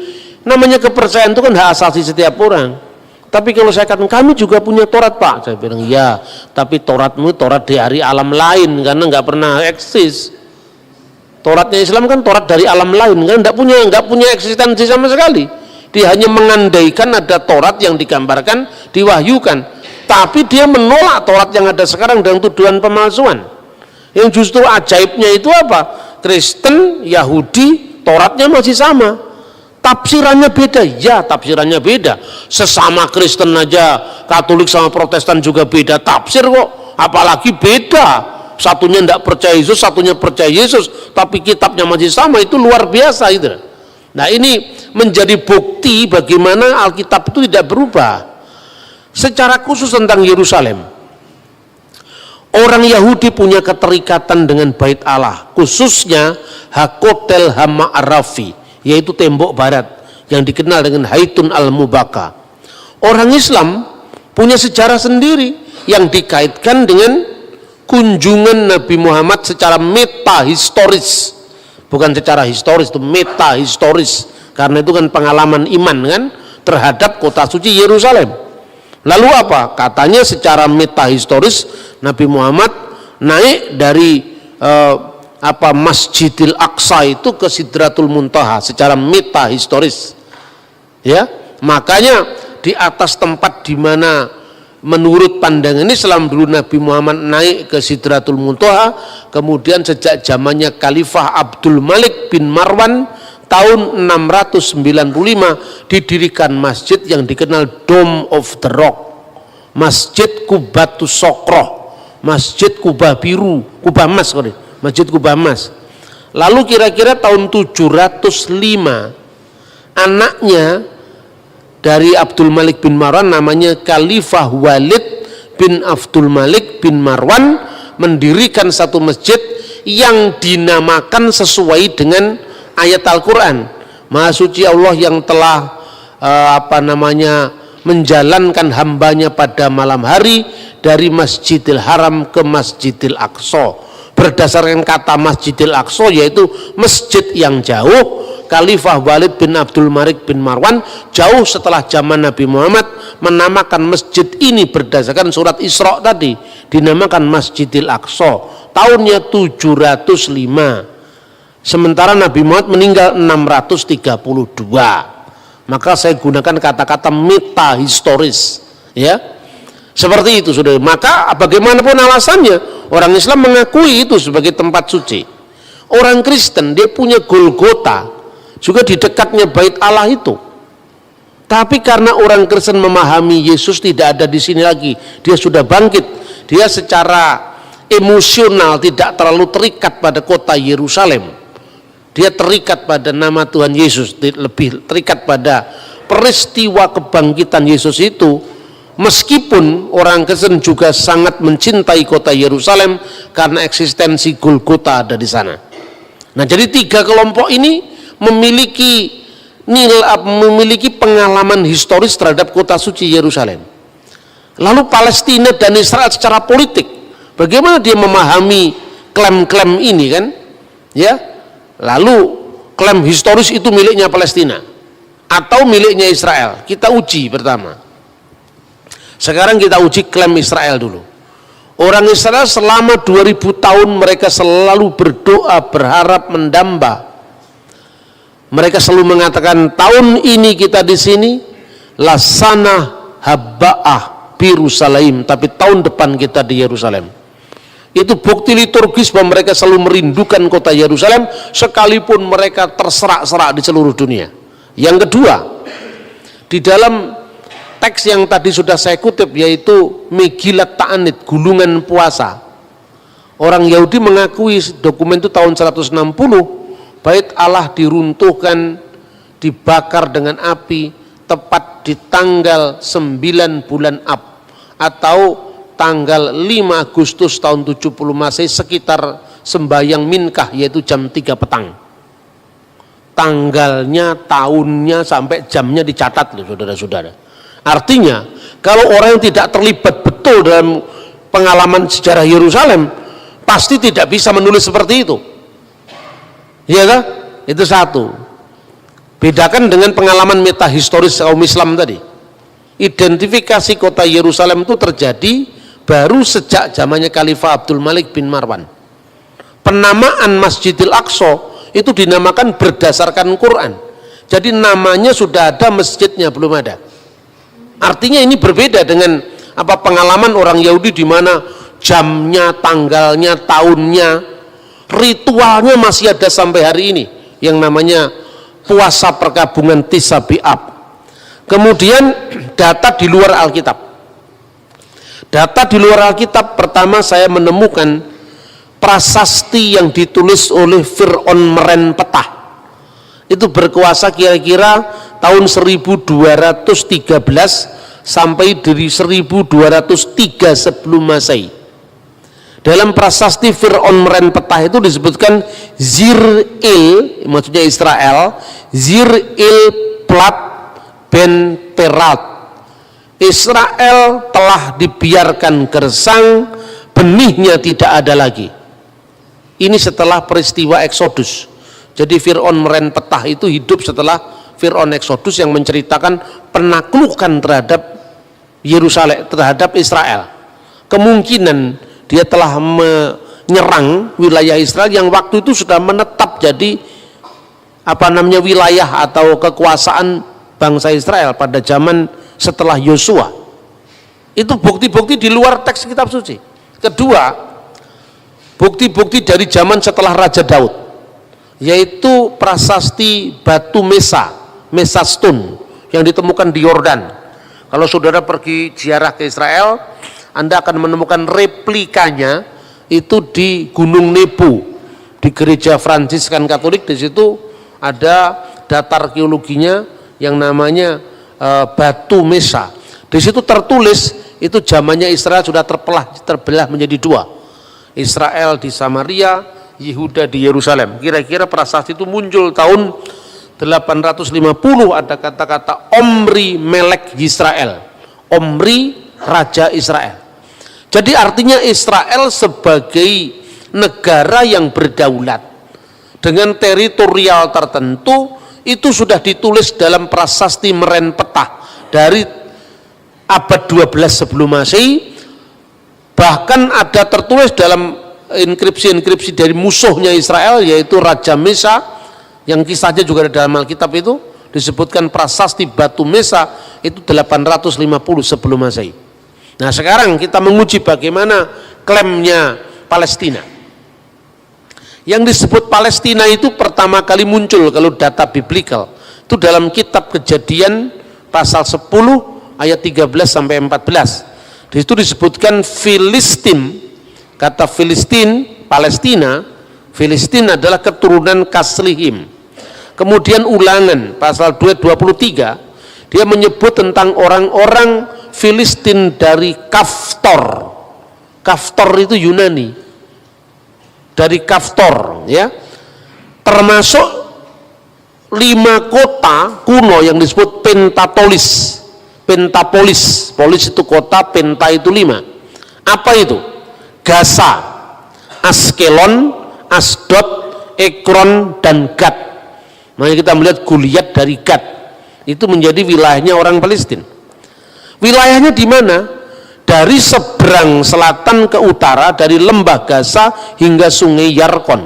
Namanya kepercayaan itu kan hak asasi setiap orang. Tapi kalau saya katakan kami juga punya Taurat Pak, saya bilang ya, tapi Tauratmu Taurat dari alam lain karena nggak pernah eksis. Tauratnya Islam kan Taurat dari alam lain kan, nggak punya eksistensi sama sekali. Dia hanya mengandaikan ada Taurat yang digambarkan, diwahyukan, tapi dia menolak Taurat yang ada sekarang dengan tuduhan pemalsuan. Yang justru ajaibnya itu apa? Kristen, Yahudi, Tauratnya masih sama. Tafsirannya beda, ya tafsirannya beda. Sesama Kristen aja, Katolik sama Protestan juga beda tafsir kok. Apalagi beda. Satunya tidak percaya Yesus, satunya percaya Yesus, tapi kitabnya masih sama, itu luar biasa itu. Nah, ini menjadi bukti bagaimana Alkitab itu tidak berubah. Secara khusus tentang Yerusalem, orang Yahudi punya keterikatan dengan Bait Allah, khususnya Hakotel Hama'arafi, yaitu tembok barat yang dikenal dengan Haitun al-Mubaka. Orang Islam punya sejarah sendiri yang dikaitkan dengan kunjungan Nabi Muhammad secara metahistoris, bukan secara historis, itu metahistoris, karena itu kan pengalaman iman kan terhadap kota suci Yerusalem. Lalu apa? Katanya secara metahistoris Nabi Muhammad naik dari Masjidil Aqsa itu ke Sidratul Muntaha secara metahistoris, ya. Makanya di atas tempat di mana menurut pandangan Islam dulu Nabi Muhammad naik ke Sidratul Muntaha, kemudian sejak zamannya Khalifah Abdul Malik bin Marwan tahun 695 didirikan masjid yang dikenal Dome of the Rock, Masjid Kubatus Sokroh, Masjid Kubah Biru, Kubah Emas, Masjid Kubah Emas. Lalu kira-kira tahun 705 anaknya dari Abdul Malik bin Marwan, namanya Khalifah Walid bin Abdul Malik bin Marwan, mendirikan satu masjid yang dinamakan sesuai dengan ayat Al-Quran. Maha suci Allah yang telah menjalankan hambanya pada malam hari dari Masjidil Haram ke Masjidil Aqsa. Berdasarkan kata Masjidil Aqsa, yaitu masjid yang jauh, Khalifah Walid bin Abdul Malik bin Marwan jauh setelah zaman Nabi Muhammad menamakan masjid ini berdasarkan surat Isra tadi, dinamakan Masjidil Aqsa. Tahunnya 705, sementara Nabi Muhammad meninggal 632. Maka saya gunakan kata-kata metahistoris, ya. Seperti itu, Saudara. Maka bagaimanapun alasannya, orang Islam mengakui itu sebagai tempat suci. Orang Kristen dia punya Golgota juga di dekatnya Bait Allah itu. Tapi karena orang Kristen memahami Yesus tidak ada di sini lagi, dia sudah bangkit, dia secara emosional tidak terlalu terikat pada kota Yerusalem. Dia terikat pada nama Tuhan Yesus, lebih terikat pada peristiwa kebangkitan Yesus itu. Meskipun orang Kristen juga sangat mencintai kota Yerusalem karena eksistensi Golgota ada di sana. Nah, jadi tiga kelompok ini memiliki pengalaman historis terhadap kota suci Yerusalem. Lalu Palestina dan Israel secara politik, bagaimana dia memahami klaim-klaim ini kan? Ya. Lalu klaim historis itu miliknya Palestina atau miliknya Israel? Kita uji pertama. Sekarang kita uji klaim Israel dulu. Orang Israel selama 2000 tahun mereka selalu berdoa, berharap, mendamba. Mereka selalu mengatakan, tahun ini kita di sini, lasana habba'ah Yerusalem, tapi tahun depan kita di Yerusalem. Itu bukti liturgis bahwa mereka selalu merindukan kota Yerusalem sekalipun mereka terserak-serak di seluruh dunia. Yang kedua, di dalam teks yang tadi sudah saya kutip, yaitu Megilat Ta'anit, gulungan puasa, orang Yahudi mengakui dokumen itu tahun 160 bait Allah diruntuhkan, dibakar dengan api tepat di tanggal 9 bulan Ab atau tanggal 5 Agustus tahun 70 Masehi, sekitar sembahyang Minkah, yaitu jam 3 petang. Tanggalnya, tahunnya, sampai jamnya dicatat loh saudara-saudara. Artinya kalau orang yang tidak terlibat betul dalam pengalaman sejarah Yerusalem pasti tidak bisa menulis seperti itu. Iya kan? Itu satu. Bedakan dengan pengalaman metahistoris kaum Islam tadi. Identifikasi kota Yerusalem itu terjadi baru sejak zamannya Khalifah Abdul Malik bin Marwan. Penamaan Masjidil Aqsa itu dinamakan berdasarkan Quran. Jadi namanya sudah ada, masjidnya belum ada. Artinya ini berbeda dengan pengalaman orang Yahudi di mana jamnya, tanggalnya, tahunnya, ritualnya masih ada sampai hari ini yang namanya puasa perkabungan Tis'a B'Ab. Kemudian data di luar Alkitab. Data di luar Alkitab, pertama saya menemukan prasasti yang ditulis oleh Fir'aun Merenpetah. Itu berkuasa kira-kira tahun 1213 sampai dari 1203 sebelum Masehi. Dalam prasasti Fir'aun Merenpetah itu disebutkan Zir-Il, maksudnya Israel, Zir-Il Plat Ben Perat. Israel telah dibiarkan gersang, benihnya tidak ada lagi. Ini setelah peristiwa Eksodus. Jadi Fir'aun Merenpetah itu hidup setelah Fir'aun Eksodus yang menceritakan penaklukan terhadap Yerusalem, terhadap Israel. Kemungkinan dia telah menyerang wilayah Israel yang waktu itu sudah menetap jadi wilayah atau kekuasaan bangsa Israel pada zaman setelah Yosua. Itu bukti-bukti di luar teks kitab suci. Kedua, bukti-bukti dari zaman setelah Raja Daud, yaitu prasasti batu Mesa Stone yang ditemukan di Yordan. Kalau saudara pergi ziarah ke Israel, Anda akan menemukan replikanya itu di Gunung Nebo, di gereja Fransiskan Katolik. Di situ ada data arkeologinya yang namanya batu Mesa. Di situ tertulis itu zamannya Israel sudah terbelah menjadi dua. Israel di Samaria, Yehuda di Yerusalem. Kira-kira prasasti itu muncul tahun 850, ada kata-kata Omri Melek Yisrael. Omri Raja Israel. Jadi artinya Israel sebagai negara yang berdaulat dengan teritorial tertentu itu sudah ditulis dalam prasasti Merenpetah dari abad 12 sebelum Masehi. Bahkan ada tertulis dalam inskripsi-inskripsi dari musuhnya Israel, yaitu Raja Mesa, yang kisahnya juga ada dalam Alkitab. Itu disebutkan prasasti batu Mesa itu 850 sebelum Masehi. Nah sekarang kita menguji bagaimana klaimnya Palestina. Yang disebut Palestina itu pertama kali muncul kalau data biblikal itu dalam kitab Kejadian pasal 10 ayat 13 sampai 14. Di situ disebutkan Filistin. Kata Filistin, Palestina, Filistin adalah keturunan Kaslihim. Kemudian Ulangan pasal 2:23 dia menyebut tentang orang-orang Filistin dari Kaftor. Kaftor itu Yunani. Dari Kaftor, ya, termasuk 5 kota kuno yang disebut Pentapolis. Polis itu kota, Penta itu 5. Apa itu? Gaza, Askelon, Asdod, Ekron, dan Gad. Makanya kita melihat Goliat dari Gad itu menjadi wilayahnya orang Palestina. Wilayahnya di mana? Dari seberang selatan ke utara, dari lembah Gaza hingga sungai Yarkon.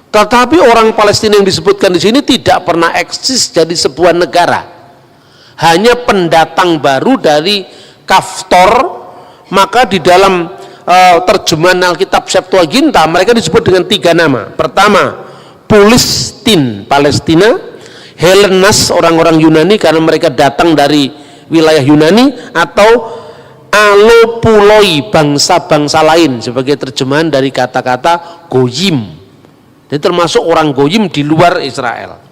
Tetapi orang Palestina yang disebutkan di sini tidak pernah eksis jadi sebuah negara. Hanya pendatang baru dari Kaftor. Maka di dalam terjemahan Alkitab Septuaginta, mereka disebut dengan 3 nama. Pertama, Pulistin, Palestina; Helenas, orang-orang Yunani karena mereka datang dari wilayah Yunani; atau Alopuloi, bangsa-bangsa lain, sebagai terjemahan dari kata-kata Goyim. Jadi termasuk orang Goyim di luar Israel.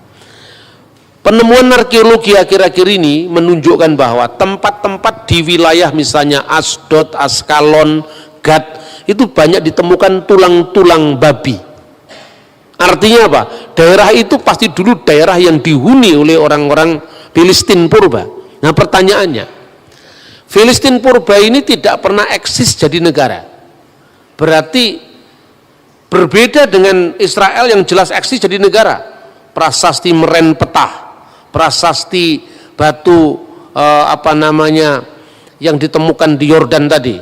Penemuan arkeologi akhir-akhir ini menunjukkan bahwa tempat-tempat di wilayah misalnya Asdod, Askalon, Gad, itu banyak ditemukan tulang-tulang babi. Artinya apa? Daerah itu pasti dulu daerah yang dihuni oleh orang-orang Filistin purba. Nah pertanyaannya, Filistin purba ini tidak pernah eksis jadi negara. Berarti berbeda dengan Israel yang jelas eksis jadi negara. Prasasti Meren Petah, prasasti batu yang ditemukan di Yordan tadi,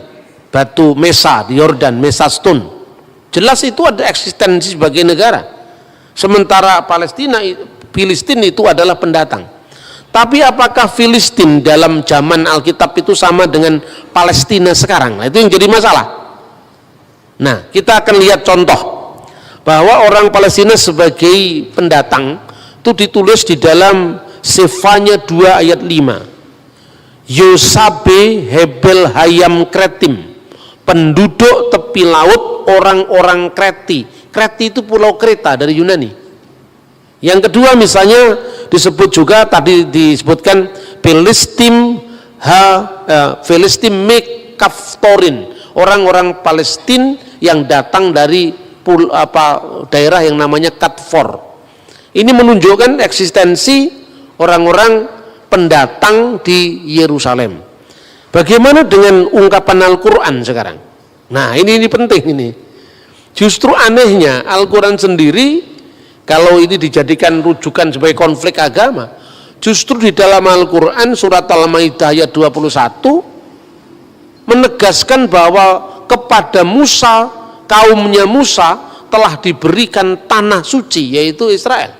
batu Mesa di Yordan, Mesa Stone, jelas itu ada eksistensi sebagai negara. Sementara Filistin itu adalah pendatang. Tapi apakah Filistin dalam zaman Alkitab itu sama dengan Palestina sekarang? Nah, itu yang jadi masalah. Nah, kita akan lihat contoh bahwa orang Palestina sebagai pendatang itu ditulis di dalam Sefanya 2 ayat 5. Yosabe Hebel Hayam Kretim, penduduk tepi laut orang-orang Kreti. Kreti itu pulau Kreta dari Yunani. Yang kedua misalnya disebut juga tadi disebutkan Filistim Mekaftorin, orang-orang Palestina yang datang dari daerah yang namanya Katfor. Ini menunjukkan eksistensi orang-orang pendatang di Yerusalem. Bagaimana dengan ungkapan Al-Quran sekarang? Nah ini penting ini. Justru anehnya Al-Quran sendiri, kalau ini dijadikan rujukan sebagai konflik agama, justru di dalam Al-Quran surat Al-Maidah ayat 21 menegaskan bahwa kepada Musa, kaumnya Musa telah diberikan tanah suci, yaitu Israel.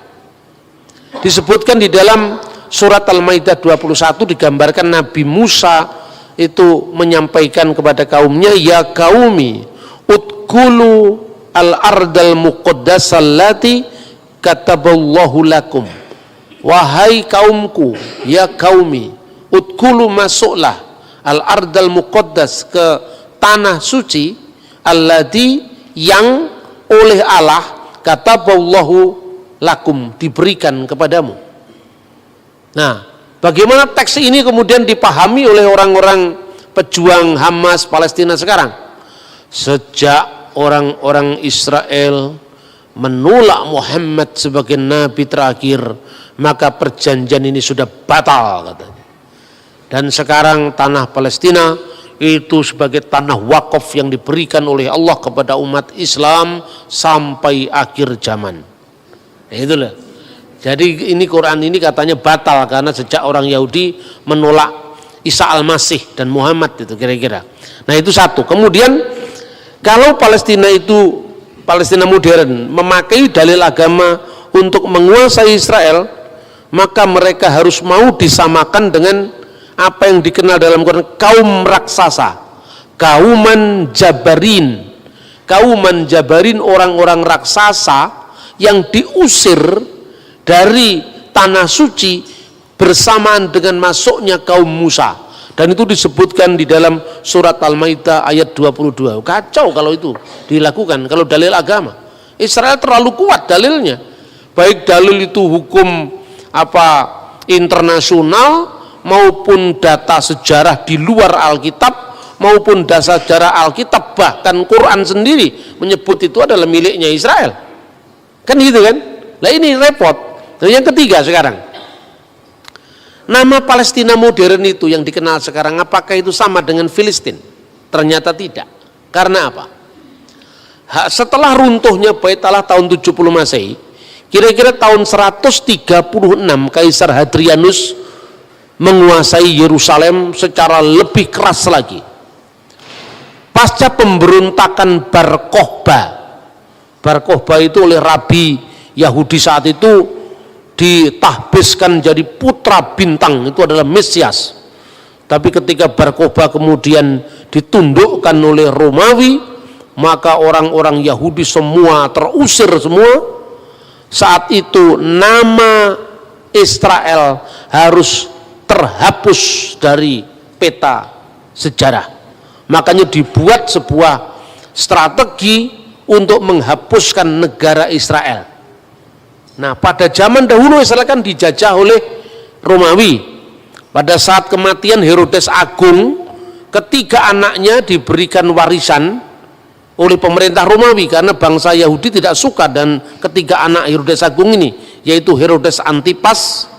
Disebutkan di dalam surat Al-Maidah 21 digambarkan Nabi Musa itu menyampaikan kepada kaumnya, ya qaumi udkhulu al-ardal muqaddasallati kataballahu lakum. Wahai kaumku, ya qaumi udkhulu, masuklah al-ardal muqaddas, ke tanah suci, allati, yang oleh Allah kataballahu lakum, diberikan kepadamu. Nah, bagaimana teks ini kemudian dipahami oleh orang-orang pejuang Hamas Palestina sekarang? Sejak orang-orang Israel menolak Muhammad sebagai nabi terakhir, maka perjanjian ini sudah batal katanya. Dan sekarang tanah Palestina itu sebagai tanah wakaf yang diberikan oleh Allah kepada umat Islam sampai akhir zaman. Itulah. Jadi ini Quran ini katanya batal karena sejak orang Yahudi menolak Isa Al-Masih dan Muhammad, itu kira-kira. Nah itu satu. Kemudian kalau Palestina modern memakai dalil agama untuk menguasai Israel, maka mereka harus mau disamakan dengan apa yang dikenal dalam Quran kaum raksasa, kauman jabarin. Kauman jabarin, orang-orang raksasa yang diusir dari tanah suci bersamaan dengan masuknya kaum Musa. Dan itu disebutkan di dalam surat Al-Maidah ayat 22. Kacau kalau itu dilakukan, kalau dalil agama. Israel terlalu kuat dalilnya. Baik dalil itu hukum internasional maupun data sejarah di luar Alkitab maupun data sejarah Alkitab, bahkan Quran sendiri menyebut itu adalah miliknya Israel. Kan gitu kan? Nah ini repot. Dan yang ketiga sekarang, nama Palestina modern itu yang dikenal sekarang, apakah itu sama dengan Filistin? Ternyata tidak. Karena apa? Setelah runtuhnya Bait Allah tahun 70 Masehi, kira-kira tahun 136 Kaisar Hadrianus menguasai Yerusalem secara lebih keras lagi. Pasca pemberontakan Bar Kokhba itu oleh Rabi Yahudi saat itu ditahbiskan jadi putra bintang, itu adalah Mesias. Tapi ketika Bar Kokhba kemudian ditundukkan oleh Romawi, maka orang-orang Yahudi semua terusir semua. Saat itu nama Israel harus terhapus dari peta sejarah. Makanya dibuat sebuah strategi untuk menghapuskan negara Israel. Nah, pada zaman dahulu Israel kan dijajah oleh Romawi. Pada saat kematian Herodes Agung, ketiga anaknya diberikan warisan oleh pemerintah Romawi karena bangsa Yahudi tidak suka dan ketiga anak Herodes Agung ini, yaitu Herodes Antipas,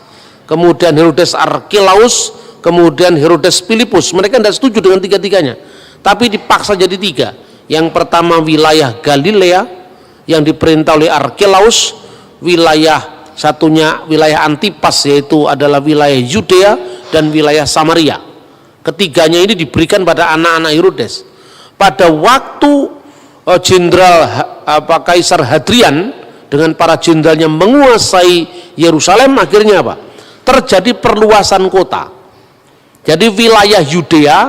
kemudian Herodes Archelaus, kemudian Herodes Philippus. Mereka tidak setuju dengan tiga-tiganya, tapi dipaksa jadi tiga. Yang pertama wilayah Galilea yang diperintah oleh Archelaus, satunya wilayah Antipas yaitu adalah wilayah Yudea dan wilayah Samaria. Ketiganya ini diberikan pada anak-anak Herodes. Pada waktu Kaisar Hadrian dengan para jenderalnya menguasai Yerusalem, akhirnya apa? Terjadi perluasan kota. Jadi wilayah Yudea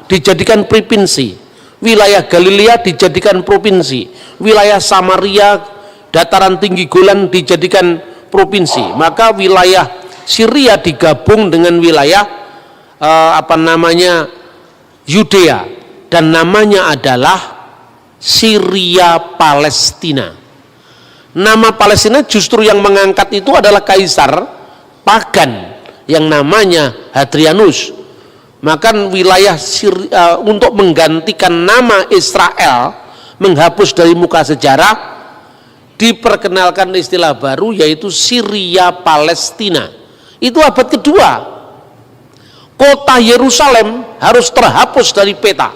dijadikan provinsi, wilayah Galilea dijadikan provinsi, wilayah Samaria, dataran tinggi Golan dijadikan provinsi. Maka wilayah Syria digabung dengan wilayah Yudea dan namanya adalah Syria Palestina. Nama Palestina justru yang mengangkat itu adalah kaisar pagan yang namanya Hadrianus. Maka wilayah Syria, untuk menggantikan nama Israel, menghapus dari muka sejarah, diperkenalkan istilah baru yaitu Syria Palestina. Itu abad kedua. Kota Yerusalem harus terhapus dari peta.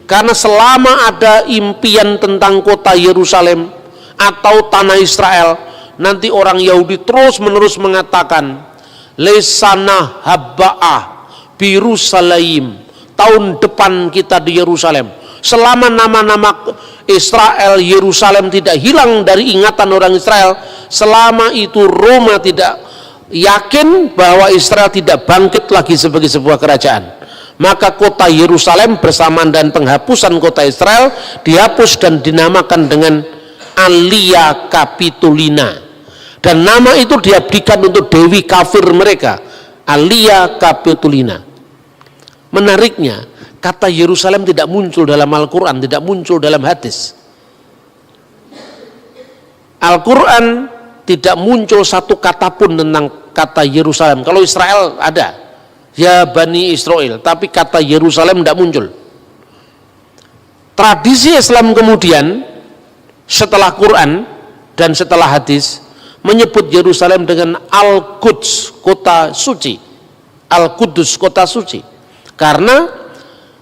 Karena selama ada impian tentang kota Yerusalem atau tanah Israel, nanti orang Yahudi terus menerus mengatakan lesana habba'ah birusalaim, tahun depan kita di Yerusalem. Selama nama-nama Israel, Yerusalem tidak hilang dari ingatan orang Israel, selama itu Roma tidak yakin bahwa Israel tidak bangkit lagi sebagai sebuah kerajaan, maka kota Yerusalem bersamaan dan penghapusan kota Israel dihapus dan dinamakan dengan Alia Capitolina, dan nama itu diabdikan untuk dewi kafir mereka, Alia Capitolina. Menariknya, kata Yerusalem tidak muncul dalam Al-Quran, tidak muncul dalam hadis. Al-Quran tidak muncul satu kata pun tentang kata Yerusalem. Kalau Israel ada, ya Bani Israel, tapi kata Yerusalem tidak muncul. Tradisi Islam kemudian setelah Quran dan setelah hadis menyebut Yerusalem dengan Al-Quds, kota suci. Al-Qudus, kota suci. Karena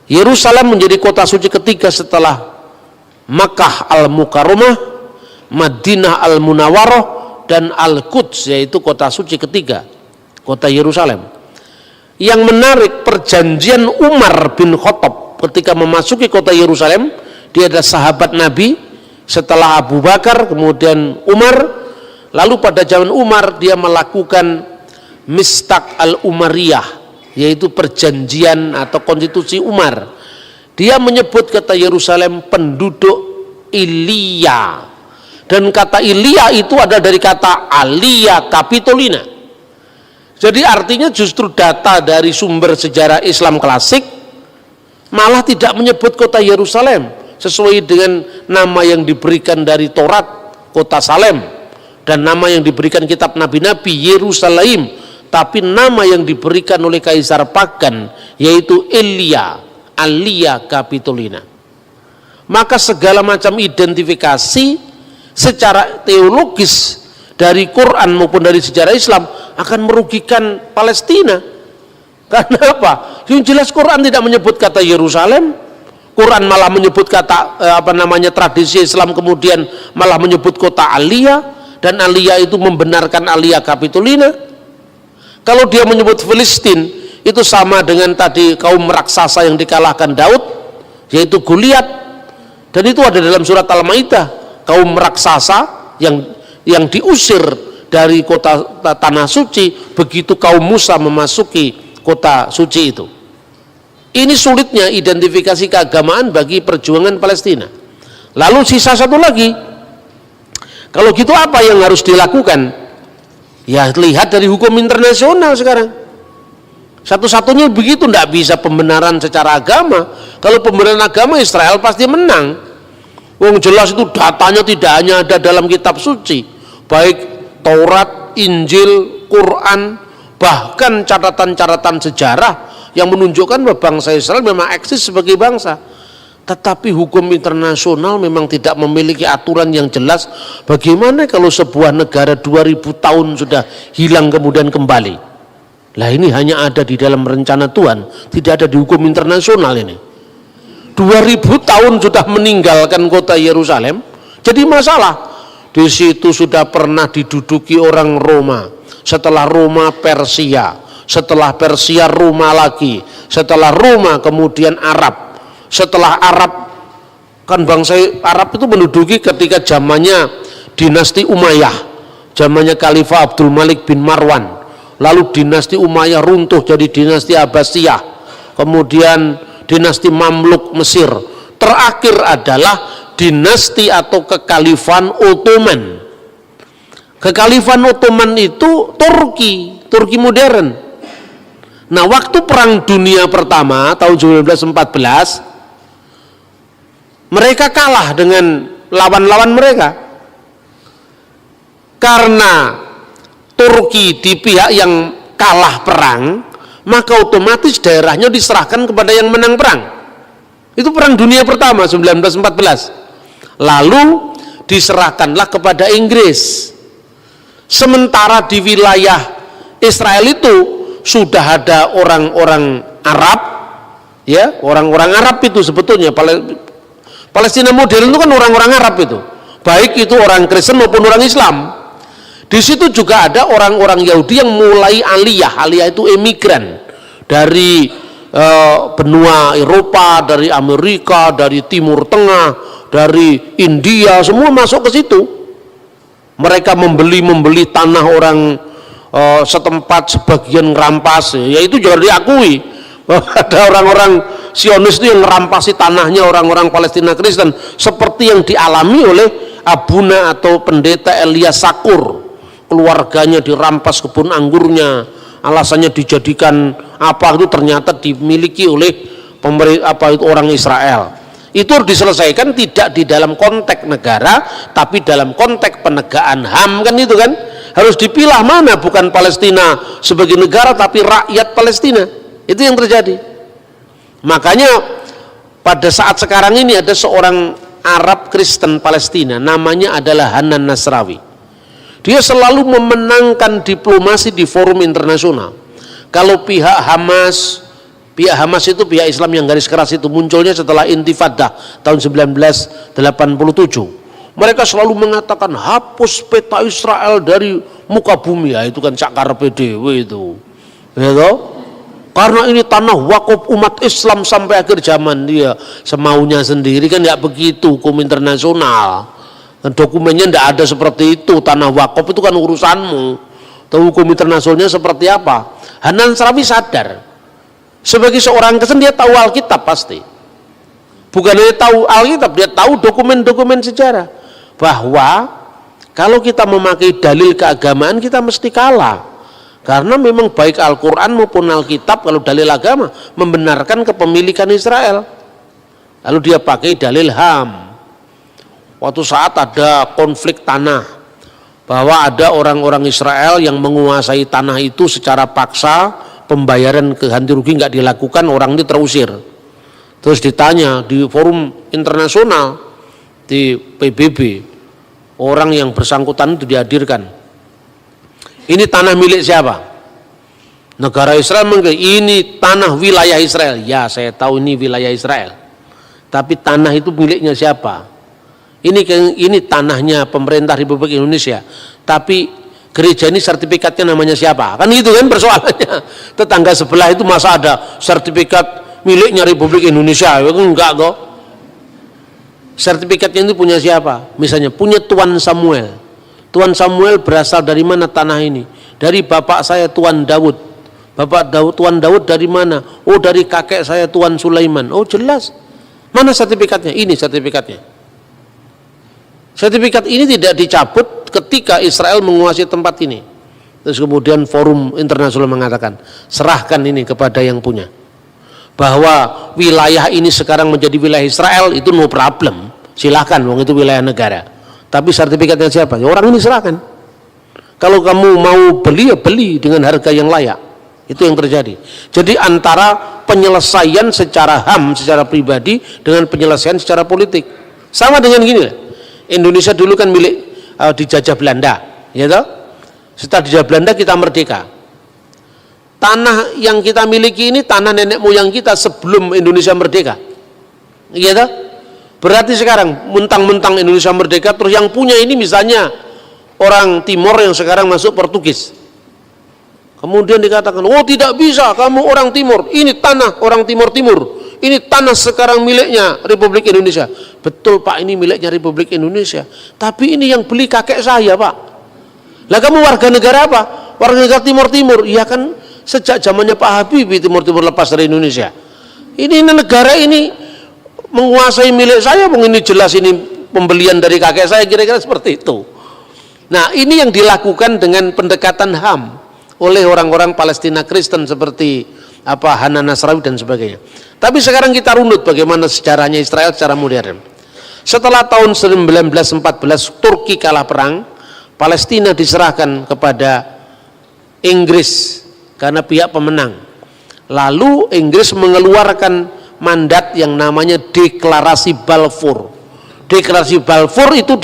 Yerusalem menjadi kota suci ketiga setelah Makkah Al-Mukarramah, Madinah Al-Munawwarah, dan Al-Quds, yaitu kota suci ketiga, kota Yerusalem. Yang menarik, perjanjian Umar bin Khattab ketika memasuki kota Yerusalem, dia adalah sahabat Nabi setelah Abu Bakar, kemudian Umar. Lalu pada zaman Umar dia melakukan Mistaq al-Umariyah, yaitu perjanjian atau konstitusi Umar. Dia menyebut kata Yerusalem penduduk Ilia, dan kata Ilia itu ada dari kata Alia Capitolina. Jadi artinya justru data dari sumber sejarah Islam klasik malah tidak menyebut kota Yerusalem sesuai dengan nama yang diberikan dari Taurat, kota Salem, dan nama yang diberikan kitab nabi-nabi Yerusalem, tapi nama yang diberikan oleh kaisar pagan yaitu Elia, Alia Capitolina. Maka segala macam identifikasi secara teologis dari Quran maupun dari sejarah Islam akan merugikan Palestina. Karena apa? Yang jelas Quran tidak menyebut kata Yerusalem, Quran malah menyebut kata tradisi Islam kemudian malah menyebut kota Alia, dan Alia itu membenarkan Alia Capitolina. Kalau dia menyebut Filistin, itu sama dengan tadi kaum raksasa yang dikalahkan Daud, yaitu Goliat, dan itu ada dalam surat Al-Maidah. Kaum raksasa yang diusir dari kota tanah suci begitu kaum Musa memasuki kota suci itu. Ini sulitnya identifikasi keagamaan bagi perjuangan Palestina. Lalu sisa satu lagi, kalau gitu apa yang harus dilakukan? Ya lihat dari hukum internasional sekarang. Satu-satunya begitu, tidak bisa pembenaran secara agama. Kalau pembenaran agama Israel pasti menang. Wong jelas itu datanya tidak hanya ada dalam kitab suci, baik Taurat, Injil, Quran, bahkan catatan-catatan sejarah yang menunjukkan bahwa bangsa Israel memang eksis sebagai bangsa. Tetapi hukum internasional memang tidak memiliki aturan yang jelas. Bagaimana kalau sebuah negara 2000 tahun sudah hilang kemudian kembali? Lah ini hanya ada di dalam rencana Tuhan, tidak ada di hukum internasional ini. 2000 tahun sudah meninggalkan kota Yerusalem, jadi masalah. Di situ sudah pernah diduduki orang Roma, setelah Roma Persia, setelah Persia Roma lagi, setelah Roma kemudian Arab. Setelah Arab, kan bangsa Arab itu menduduki ketika zamannya dinasti Umayyah, zamannya Khalifah Abdul Malik bin Marwan. Lalu dinasti Umayyah runtuh jadi dinasti Abbasiyah, kemudian dinasti Mamluk Mesir. Terakhir adalah dinasti atau kekalifan Ottoman. Kekalifan Ottoman itu Turki modern. Nah, waktu Perang Dunia Pertama tahun 1914, mereka kalah dengan lawan-lawan mereka. Karena Turki di pihak yang kalah perang, maka otomatis daerahnya diserahkan kepada yang menang perang. Itu Perang Dunia Pertama 1914. Lalu diserahkanlah kepada Inggris. Sementara di wilayah Israel itu sudah ada orang-orang Arab, ya, orang-orang Arab itu sebetulnya Palestina modern itu kan orang-orang Arab itu, baik itu orang Kristen maupun orang Islam. Di situ juga ada orang-orang Yahudi yang mulai aliyah itu emigran dari benua Eropa, dari Amerika, dari Timur Tengah, dari India, semua masuk ke situ. Mereka membeli tanah orang setempat, sebagian ngerampas, ya itu juga diakui. Ada orang-orang Zionis itu yang merampasi tanahnya orang-orang Palestina Kristen, seperti yang dialami oleh Abuna atau pendeta Elias Sakur. Keluarganya dirampas kebun anggurnya, alasannya dijadikan apa, itu ternyata dimiliki oleh orang Israel. Itu diselesaikan tidak di dalam konteks negara, tapi dalam konteks penegakan HAM, kan itu kan harus dipilah mana, bukan Palestina sebagai negara tapi rakyat Palestina. Itu yang terjadi. Makanya pada saat sekarang ini ada seorang Arab Kristen Palestina, namanya adalah Hanan Nasrawi. Dia selalu memenangkan diplomasi di forum internasional. Kalau pihak Hamas itu pihak Islam yang garis keras itu munculnya setelah Intifadah tahun 1987. Mereka selalu mengatakan hapus peta Israel dari muka bumi, ya itu kan cakar PDW itu. Ya toh? Karena ini tanah wakaf umat Islam sampai akhir zaman, dia semaunya sendiri, kan nggak begitu hukum internasional. Dan dokumennya tidak ada seperti itu. Tanah wakaf itu kan urusanmu. Tahu hukum internasionalnya seperti apa? Hanan Nasrawi sadar. Sebagai seorang Kristen dia tahu Alkitab pasti. Bukan hanya tahu Alkitab, dia tahu dokumen-dokumen sejarah. Bahwa kalau kita memakai dalil keagamaan kita mesti kalah. Karena memang baik Al-Quran maupun Alkitab kalau dalil agama membenarkan kepemilikan Israel. Lalu dia pakai dalil HAM. Waktu saat ada konflik tanah, bahwa ada orang-orang Israel yang menguasai tanah itu secara paksa, pembayaran ganti rugi nggak dilakukan, orang ini terusir. Terus ditanya di forum internasional, di PBB, orang yang bersangkutan itu dihadirkan. Ini tanah milik siapa? Negara Israel mengklaim ini tanah wilayah Israel. Ya, saya tahu ini wilayah Israel. Tapi tanah itu miliknya siapa? Ini tanahnya pemerintah Republik Indonesia. Tapi gereja ini sertifikatnya namanya siapa? Kan itu kan persoalannya. Tetangga sebelah itu masa ada sertifikat miliknya Republik Indonesia? Enggak kok. Sertifikatnya itu punya siapa? Misalnya punya Tuan Samuel. Tuan Samuel berasal dari mana tanah ini? Dari bapak saya Tuan Daud. Bapak Tuan Daud dari mana? Oh, dari kakek saya Tuan Sulaiman. Oh, jelas. Mana sertifikatnya? Ini sertifikatnya. Sertifikat ini tidak dicabut ketika Israel menguasai tempat ini. Terus kemudian forum internasional mengatakan, serahkan ini kepada yang punya. Bahwa wilayah ini sekarang menjadi wilayah Israel, itu no problem. Silahkan, wong itu wilayah negara. Tapi sertifikatnya siapa? Ya, orang ini serahkan. Kalau kamu mau beli, ya beli dengan harga yang layak. Itu yang terjadi. Jadi antara penyelesaian secara HAM, secara pribadi, dengan penyelesaian secara politik. Sama dengan gini, Indonesia dulu kan milik dijajah Belanda, ya toh? Setelah dijajah Belanda kita merdeka. Tanah yang kita miliki ini tanah nenek moyang kita sebelum Indonesia merdeka, ya toh? Berarti sekarang mentang-mentang Indonesia merdeka, terus yang punya ini misalnya orang Timor yang sekarang masuk Portugis. Kemudian dikatakan, oh tidak bisa, kamu orang Timur, ini tanah orang Timur, ini tanah sekarang miliknya Republik Indonesia. Betul Pak, ini miliknya Republik Indonesia, tapi ini yang beli kakek saya Pak. Lah kamu warga negara apa? Warga negara Timur. Iya kan, sejak zamannya Pak Habibie Timur lepas dari Indonesia. Ini negara ini menguasai milik saya, ini jelas ini pembelian dari kakek saya, kira-kira seperti itu. Nah, ini yang dilakukan dengan pendekatan HAM oleh orang-orang Palestina Kristen seperti Hanan Nasrawi dan sebagainya. Tapi sekarang kita runut bagaimana sejarahnya Israel secara modern. Setelah tahun 1914 Turki kalah perang, Palestina diserahkan kepada Inggris karena pihak pemenang. Lalu Inggris mengeluarkan mandat yang namanya Deklarasi Balfour. Deklarasi Balfour itu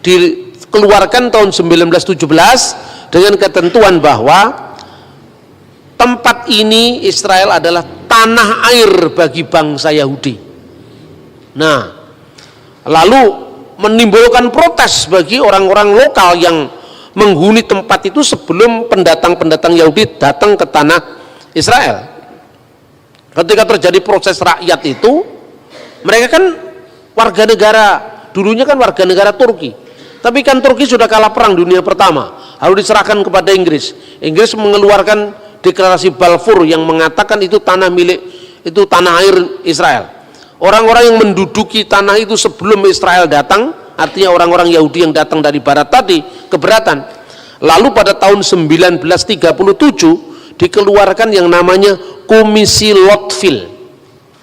dikeluarkan tahun 1917 dengan ketentuan bahwa tempat ini Israel adalah tanah air bagi bangsa Yahudi. Nah, lalu menimbulkan protes bagi orang-orang lokal yang menghuni tempat itu sebelum pendatang-pendatang Yahudi datang ke tanah Israel. Ketika terjadi proses rakyat itu, mereka kan warga negara, dulunya kan warga negara Turki. Tapi kan Turki sudah kalah perang dunia pertama, harus diserahkan kepada Inggris. Inggris mengeluarkan deklarasi Balfour yang mengatakan itu tanah milik, itu tanah air Israel. Orang-orang yang menduduki tanah itu sebelum Israel datang, artinya orang-orang Yahudi yang datang dari barat tadi, keberatan. Lalu pada tahun 1937 dikeluarkan yang namanya Komisi Lordville,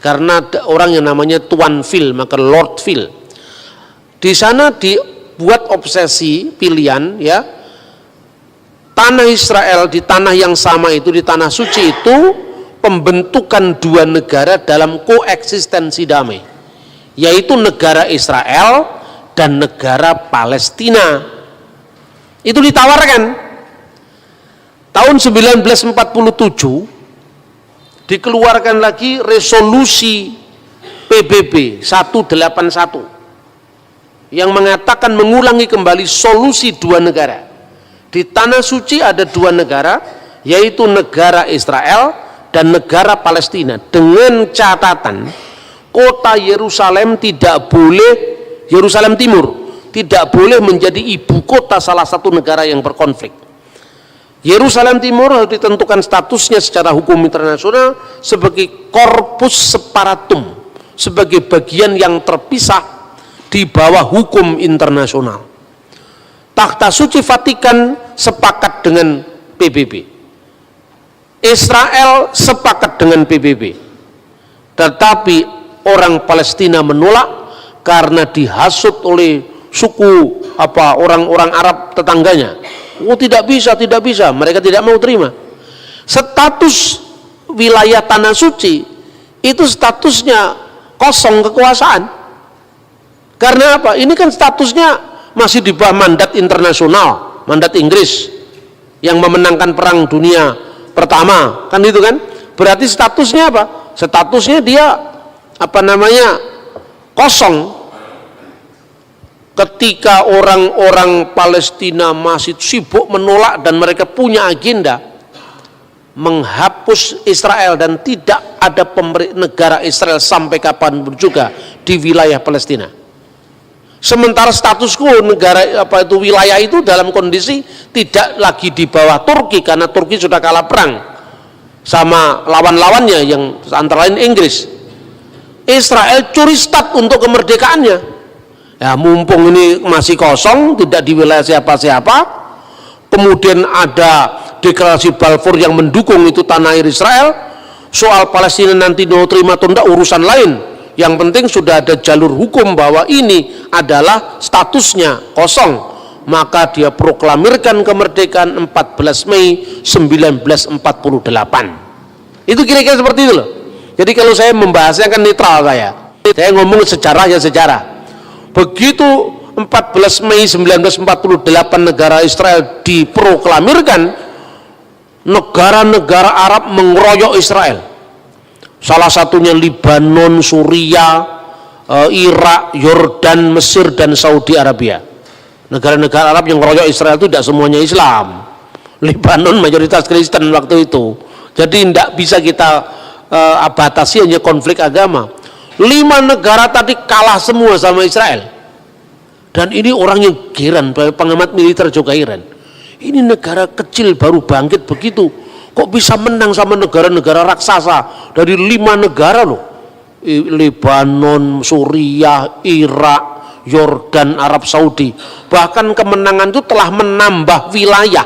karena ada orang yang namanya Tuanville, maka Lordville. Di sana dibuat obsesi pilihan, ya, tanah Israel di tanah yang sama itu, di tanah suci itu, pembentukan dua negara dalam koeksistensi damai, yaitu negara Israel dan negara Palestina. Itu ditawarkan tahun 1947, dikeluarkan lagi resolusi PBB 181 yang mengatakan mengulangi kembali solusi dua negara. Di tanah suci ada dua negara, yaitu negara Israel dan negara Palestina, dengan catatan kota Yerusalem tidak boleh, Yerusalem Timur tidak boleh menjadi ibu kota salah satu negara yang berkonflik. Yerusalem Timur harus ditentukan statusnya secara hukum internasional sebagai corpus separatum, sebagai bagian yang terpisah di bawah hukum internasional. Takhta Suci Vatikan sepakat dengan PBB, Israel sepakat dengan PBB, tetapi orang Palestina menolak karena dihasut oleh suku orang-orang Arab tetangganya. Oh tidak bisa, mereka tidak mau terima. Status wilayah tanah suci itu statusnya kosong kekuasaan. Karena apa? Ini kan statusnya masih di bawah mandat internasional, mandat Inggris yang memenangkan perang dunia pertama, kan itu kan? Berarti statusnya apa? Statusnya dia kosong. Ketika orang-orang Palestina masih sibuk menolak dan mereka punya agenda menghapus Israel dan tidak ada negara Israel sampai kapanpun juga di wilayah Palestina. Sementara status quo negara wilayah itu dalam kondisi tidak lagi di bawah Turki karena Turki sudah kalah perang. sama lawan-lawannya yang antara lain Inggris. Israel curi start untuk kemerdekaannya. Ya, mumpung ini masih kosong, tidak di wilayah siapa-siapa, kemudian ada deklarasi Balfour yang mendukung itu tanah air Israel. Soal Palestina nanti mau terima atau tidak urusan lain. Yang penting sudah ada jalur hukum bahwa ini adalah statusnya kosong. Maka dia proklamirkan kemerdekaan 14 Mei 1948. Itu kira-kira seperti itu loh. Jadi kalau saya membahasnya kan netral saya ngomong sejarah ya sejarah. Begitu 14 Mei 1948 negara Israel diproklamirkan, negara-negara Arab mengeroyok Israel. Salah satunya Lebanon, Suriah, Irak, Yordan, Mesir, dan Saudi Arabia. Negara-negara Arab yang mengeroyok Israel itu tidak semuanya Islam. Lebanon mayoritas Kristen waktu itu. Jadi tidak bisa kita batasi hanya konflik agama. 5 negara tadi kalah semua sama Israel. Dan ini orang yang heran, pengamat militer juga heran. Ini negara kecil baru bangkit begitu, kok bisa menang sama negara-negara raksasa dari 5 negara loh. Lebanon, Suriah, Irak, Yordan, Arab Saudi. Bahkan kemenangan itu telah menambah wilayah.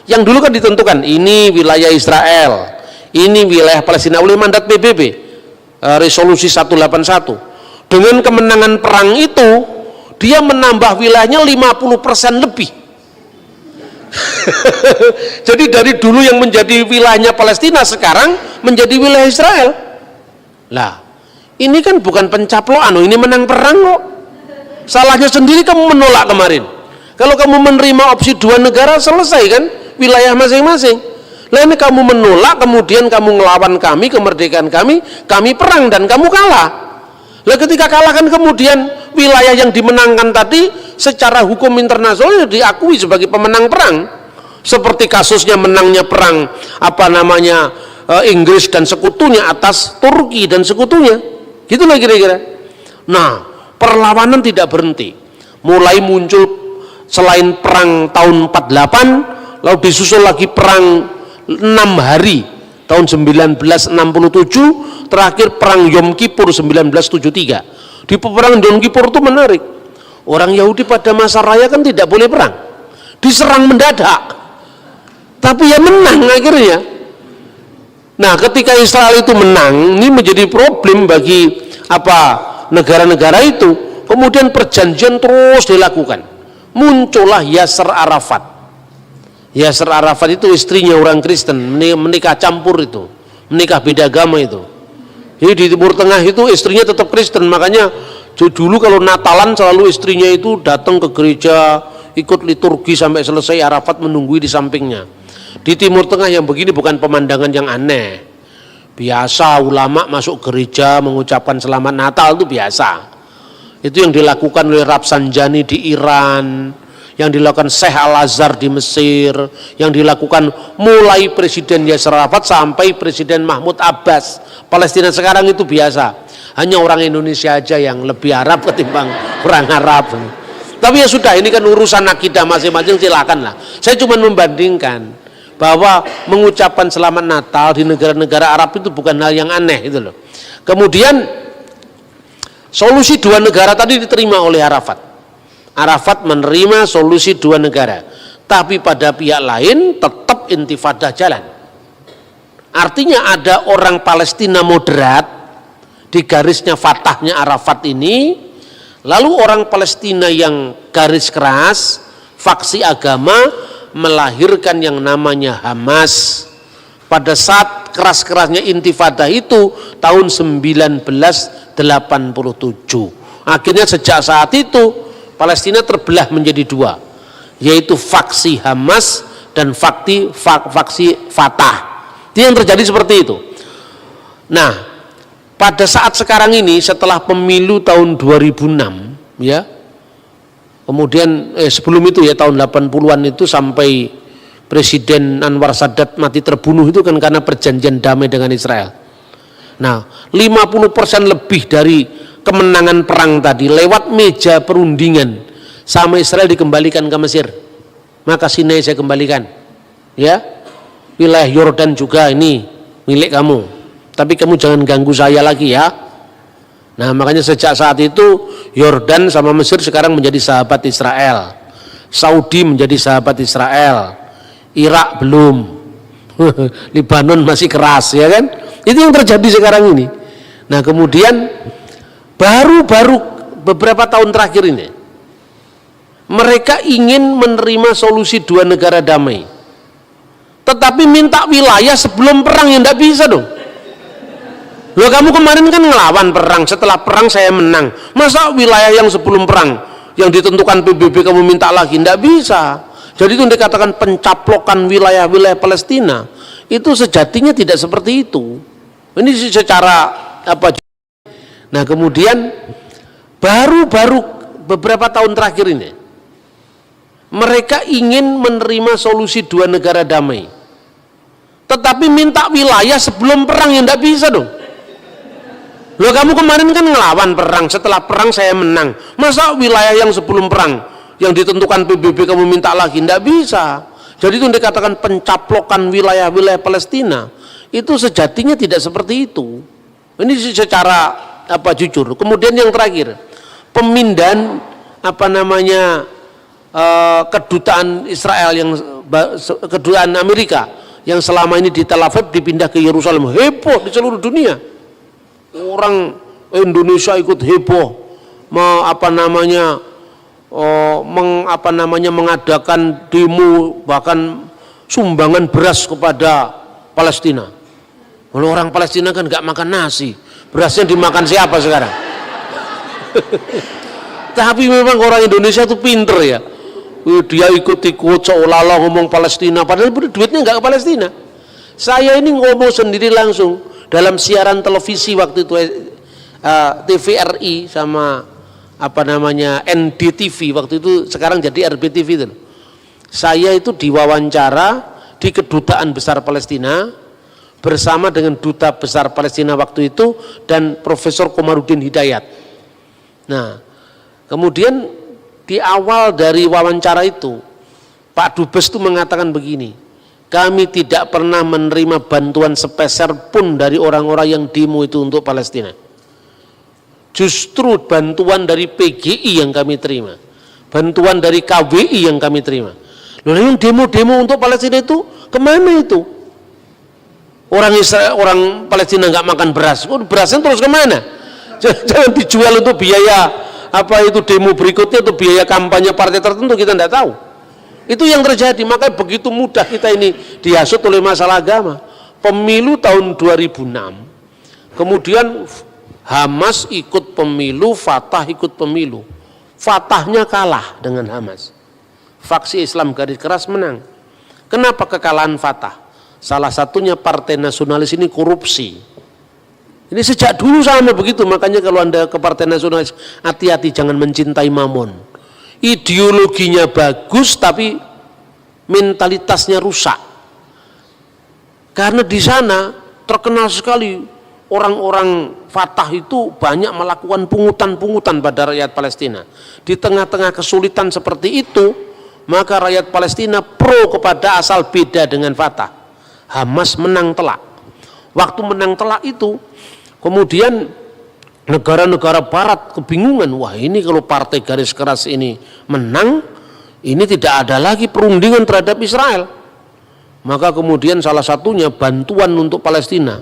Yang dulu kan ditentukan, ini wilayah Israel, ini wilayah Palestina oleh mandat PBB, resolusi 181. Dengan kemenangan perang itu, dia menambah wilayahnya 50% lebih. Jadi dari dulu yang menjadi wilayahnya Palestina sekarang menjadi wilayah Israel. Lah, ini kan bukan pencaplokan, ini menang perang kok. Salahnya sendiri kamu menolak kemarin. Kalau kamu menerima opsi 2 negara, selesai kan wilayah masing-masing. Lah ini kamu menolak, kemudian kamu ngelawan kami, kemerdekaan kami perang dan kamu kalah. Lah ketika kalah kan kemudian wilayah yang dimenangkan tadi secara hukum internasional diakui sebagai pemenang perang. Seperti kasusnya menangnya perang Inggris dan sekutunya atas Turki dan sekutunya. Gitulah kira-kira. Nah, perlawanan tidak berhenti. Mulai muncul selain perang tahun 48, lalu disusul lagi perang 6 hari tahun 1967, terakhir perang Yom Kippur 1973. Di perang Yom Kippur itu menarik. Orang Yahudi pada masa raya kan tidak boleh perang, diserang mendadak, tapi ya menang akhirnya. Nah, ketika Israel itu menang, ini menjadi problem bagi negara-negara itu. Kemudian perjanjian terus dilakukan. Muncullah Yasser Arafat. Yasser Arafat itu istrinya orang Kristen, menikah campur itu, menikah beda agama itu. Jadi di Timur Tengah itu istrinya tetap Kristen, makanya dulu kalau Natalan selalu istrinya itu datang ke gereja, ikut liturgi sampai selesai, Arafat menunggui di sampingnya. Di Timur Tengah yang begini bukan pemandangan yang aneh. Biasa ulama masuk gereja mengucapkan selamat Natal itu biasa. Itu yang dilakukan oleh Rafsanjani di Iran, yang dilakukan Syekh Al-Azhar di Mesir, yang dilakukan mulai Presiden Yasser Arafat sampai Presiden Mahmud Abbas. Palestina sekarang itu biasa. Hanya orang Indonesia aja yang lebih Arab ketimbang orang Arab. Tapi ya sudah, ini kan urusan akidah masing-masing, silakanlah. Saya cuma membandingkan bahwa mengucapkan selamat Natal di negara-negara Arab itu bukan hal yang aneh itu loh. Kemudian solusi 2 negara tadi diterima oleh Arafat. Arafat menerima solusi 2 negara, tapi pada pihak lain tetap intifadah jalan. Artinya ada orang Palestina moderat di garisnya Fatahnya Arafat ini, lalu orang Palestina yang garis keras, faksi agama, melahirkan yang namanya Hamas. Pada saat keras-kerasnya intifadah itu tahun 1987. Akhirnya sejak saat itu Palestina terbelah menjadi 2, yaitu faksi Hamas dan faksi Fatah. Itu yang terjadi seperti itu. Nah, pada saat sekarang ini setelah pemilu tahun 2006 ya, kemudian sebelum itu ya tahun 80-an itu sampai Presiden Anwar Sadat mati terbunuh itu kan karena perjanjian damai dengan Israel. Nah, 50% lebih dari kemenangan perang tadi lewat meja perundingan sama Israel dikembalikan ke Mesir. Maka Sinai saya kembalikan, ya, wilayah Yordan juga ini milik kamu. Tapi kamu jangan ganggu saya lagi ya. Nah, makanya sejak saat itu Yordan sama Mesir sekarang menjadi sahabat Israel. Saudi menjadi sahabat Israel. Irak belum. Lebanon masih keras, ya kan? Itu yang terjadi sekarang ini. Nah, kemudian baru-baru beberapa tahun terakhir ini mereka ingin menerima solusi dua negara damai, tetapi minta wilayah sebelum perang, yang tidak bisa dong. Loh, kamu kemarin kan ngelawan perang, setelah perang saya menang, masa wilayah yang sebelum perang yang ditentukan PBB kamu minta lagi? Tidak bisa. Jadi itu dikatakan pencaplokan wilayah-wilayah Palestina, itu sejatinya tidak seperti itu. Ini secara apa? Nah, kemudian baru-baru beberapa tahun terakhir ini mereka ingin menerima solusi dua negara damai, tetapi minta wilayah sebelum perang, yang tidak bisa dong. Loh, kamu kemarin kan ngelawan perang, setelah perang saya menang, masa wilayah yang sebelum perang yang ditentukan PBB kamu minta lagi? Tidak bisa. Jadi itu dikatakan pencaplokan wilayah-wilayah Palestina, itu sejatinya tidak seperti itu. Ini secara apa jujur. Kemudian yang terakhir, pemindahan apa namanya kedutaan Israel, yang kedutaan Amerika yang selama ini di Tel Aviv dipindah ke Yerusalem. Heboh di seluruh dunia. Orang Indonesia ikut heboh, mengadakan demo, bahkan sumbangan beras kepada Palestina. Kalau orang Palestina kan nggak makan nasi, berasnya dimakan siapa sekarang? Tapi memang orang Indonesia itu pinter ya, dia ikut-ikut seolah-olah ngomong Palestina, padahal duitnya nggak ke Palestina. Saya ini ngomong sendiri langsung dalam siaran televisi waktu itu, TVRI sama apa namanya NDTV waktu itu, sekarang jadi RBTV itu. Saya itu diwawancara di kedutaan besar Palestina bersama dengan duta besar Palestina waktu itu dan Profesor Komarudin Hidayat. Nah, kemudian di awal dari wawancara itu Pak Dubes itu mengatakan begini, kami tidak pernah menerima bantuan sepeser pun dari orang-orang yang demo itu untuk Palestina. Justru bantuan dari PGI yang kami terima, bantuan dari KWI yang kami terima. Loh, yang demo-demo untuk Palestina itu kemana itu? Orang Israel, orang Palestina nggak makan beras, berasnya terus kemana? Jangan dijual untuk biaya apa itu demo berikutnya, atau biaya kampanye partai tertentu, kita tidak tahu. Itu yang terjadi. Makanya begitu mudah kita ini dihasut oleh masalah agama. Pemilu tahun 2006, kemudian Hamas ikut pemilu, Fatah ikut pemilu. Fatahnya kalah dengan Hamas. Faksi Islam garis keras menang. Kenapa kekalahan Fatah? Salah satunya partai nasionalis ini korupsi. Ini sejak dulu sama begitu. Makanya kalau Anda ke partai nasionalis, hati-hati jangan mencintai mamon. Ideologinya bagus tapi mentalitasnya rusak. Karena di sana terkenal sekali orang-orang Fatah itu banyak melakukan pungutan-pungutan pada rakyat Palestina. Di tengah-tengah kesulitan seperti itu, maka rakyat Palestina pro kepada asal beda dengan Fatah. Hamas menang telak. Waktu menang telak itu, kemudian negara-negara barat kebingungan, wah ini kalau partai garis keras ini menang, ini tidak ada lagi perundingan terhadap Israel. Maka kemudian salah satunya bantuan untuk Palestina,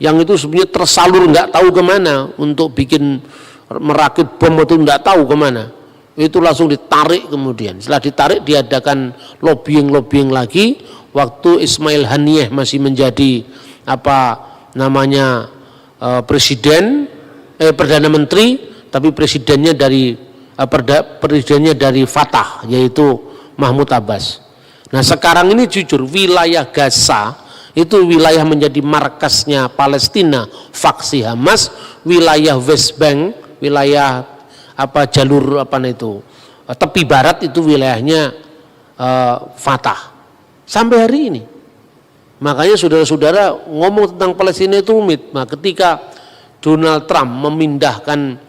yang itu sebenarnya tersalur nggak tahu kemana, untuk bikin merakit bom itu nggak tahu kemana, itu langsung ditarik. Kemudian setelah ditarik diadakan lobbying lagi, waktu Ismail Haniyeh masih menjadi apa namanya Perdana Menteri, tapi presidennya dari Fatah, yaitu Mahmud Abbas. Nah sekarang ini jujur wilayah Gaza itu wilayah menjadi markasnya Palestina, faksi Hamas. Wilayah West Bank, wilayah apa jalur apa itu tepi barat itu wilayahnya Fatah sampai hari ini. Makanya saudara-saudara ngomong tentang Palestina itu rumit. Nah, ketika Donald Trump memindahkan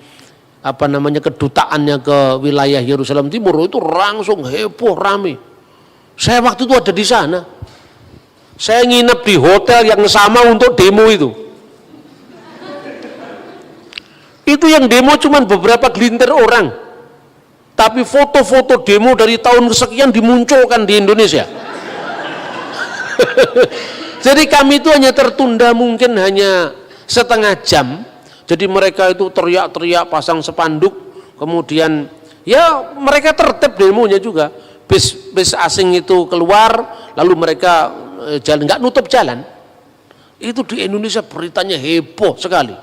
apa namanya kedutaannya ke wilayah Yerusalem Timur, itu langsung heboh rame. Saya waktu itu ada di sana. Saya nginep di hotel yang sama untuk demo itu. Itu yang demo cuma beberapa gelintir orang. Tapi foto-foto demo dari tahun kesekian dimunculkan di Indonesia. Jadi kami itu hanya tertunda mungkin hanya setengah jam. Jadi mereka itu teriak-teriak, pasang spanduk, kemudian ya mereka tertib demonya juga. Bis asing itu keluar, lalu mereka jalan, nggak nutup jalan. Itu di Indonesia beritanya heboh sekali.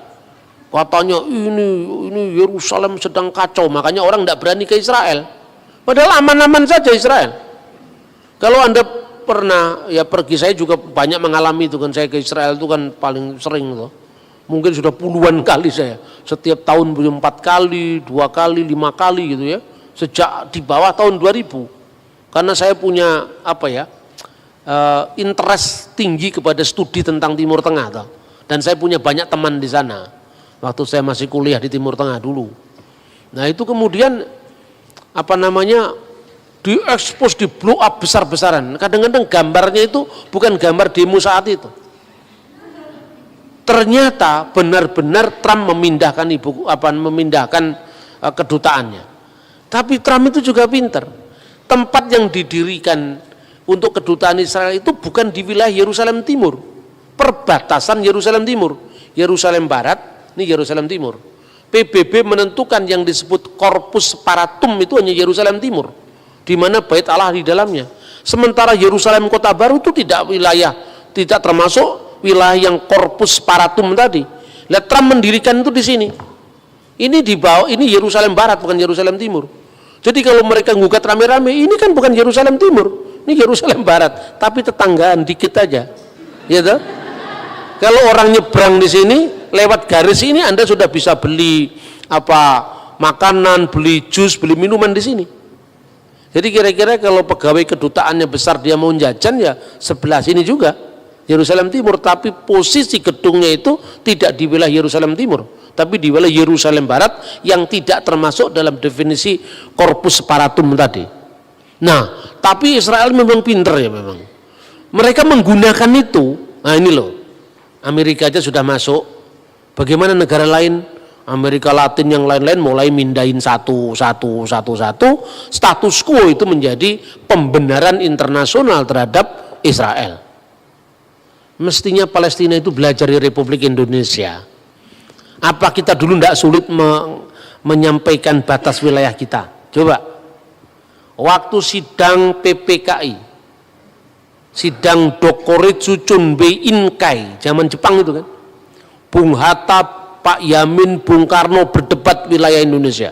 Katanya ini Yerusalem sedang kacau, makanya orang nggak berani ke Israel. Padahal aman-aman saja Israel. Kalau Anda pernah ya pergi, saya juga banyak mengalami itu kan, saya ke Israel itu kan paling sering loh. Mungkin sudah puluhan kali saya, setiap tahun 4 kali, 2 kali, 5 kali gitu ya, sejak di bawah tahun 2000. Karena saya punya interest tinggi kepada studi tentang Timur Tengah toh. Dan saya punya banyak teman di sana waktu saya masih kuliah di Timur Tengah dulu. Nah itu kemudian diekspos, di blow up besar-besaran. Kadang-kadang gambarnya itu bukan gambar demo saat itu. Ternyata benar-benar Trump memindahkan kedutaannya. Tapi Trump itu juga pintar. Tempat yang didirikan untuk kedutaan Israel itu bukan di wilayah Yerusalem Timur, perbatasan Yerusalem Timur, Yerusalem Barat, ini Yerusalem Timur. PBB menentukan yang disebut Corpus Separatum itu hanya Yerusalem Timur, di mana Bait Allah di dalamnya. Sementara Yerusalem Kota Baru itu tidak termasuk wilayah yang Corpus Separatum tadi. Lihat Trump mendirikan itu di sini. Ini di bawah, ini Yerusalem Barat bukan Yerusalem Timur. Jadi kalau mereka ngugat rame-rame, ini kan bukan Yerusalem Timur, ini Yerusalem Barat, tapi tetanggaan dikit aja, ya toh? Kalau orang nyebrang di sini, lewat garis ini Anda sudah bisa beli makanan, beli jus, beli minuman di sini. Jadi kira-kira kalau pegawai kedutaannya besar dia mau jajan ya sebelah sini juga, Yerusalem Timur, tapi posisi gedungnya itu tidak di wilayah Yerusalem Timur, tapi di wilayah Yerusalem Barat yang tidak termasuk dalam definisi Corpus Separatum tadi. Nah, tapi Israel memang pinter ya memang. Mereka menggunakan itu. Nah ini loh, Amerika aja sudah masuk. Bagaimana negara lain? Amerika Latin yang lain-lain mulai mindahin satu. Status quo itu menjadi pembenaran internasional terhadap Israel. Mestinya Palestina itu belajar di Republik Indonesia. Apa kita dulu tidak sulit menyampaikan batas wilayah kita? Coba. Waktu sidang PPKI, sidang Dokuritsu Chunbei Inkai, zaman Jepang itu kan, Bung Hatta, Pak Yamin, Bung Karno berdebat wilayah Indonesia.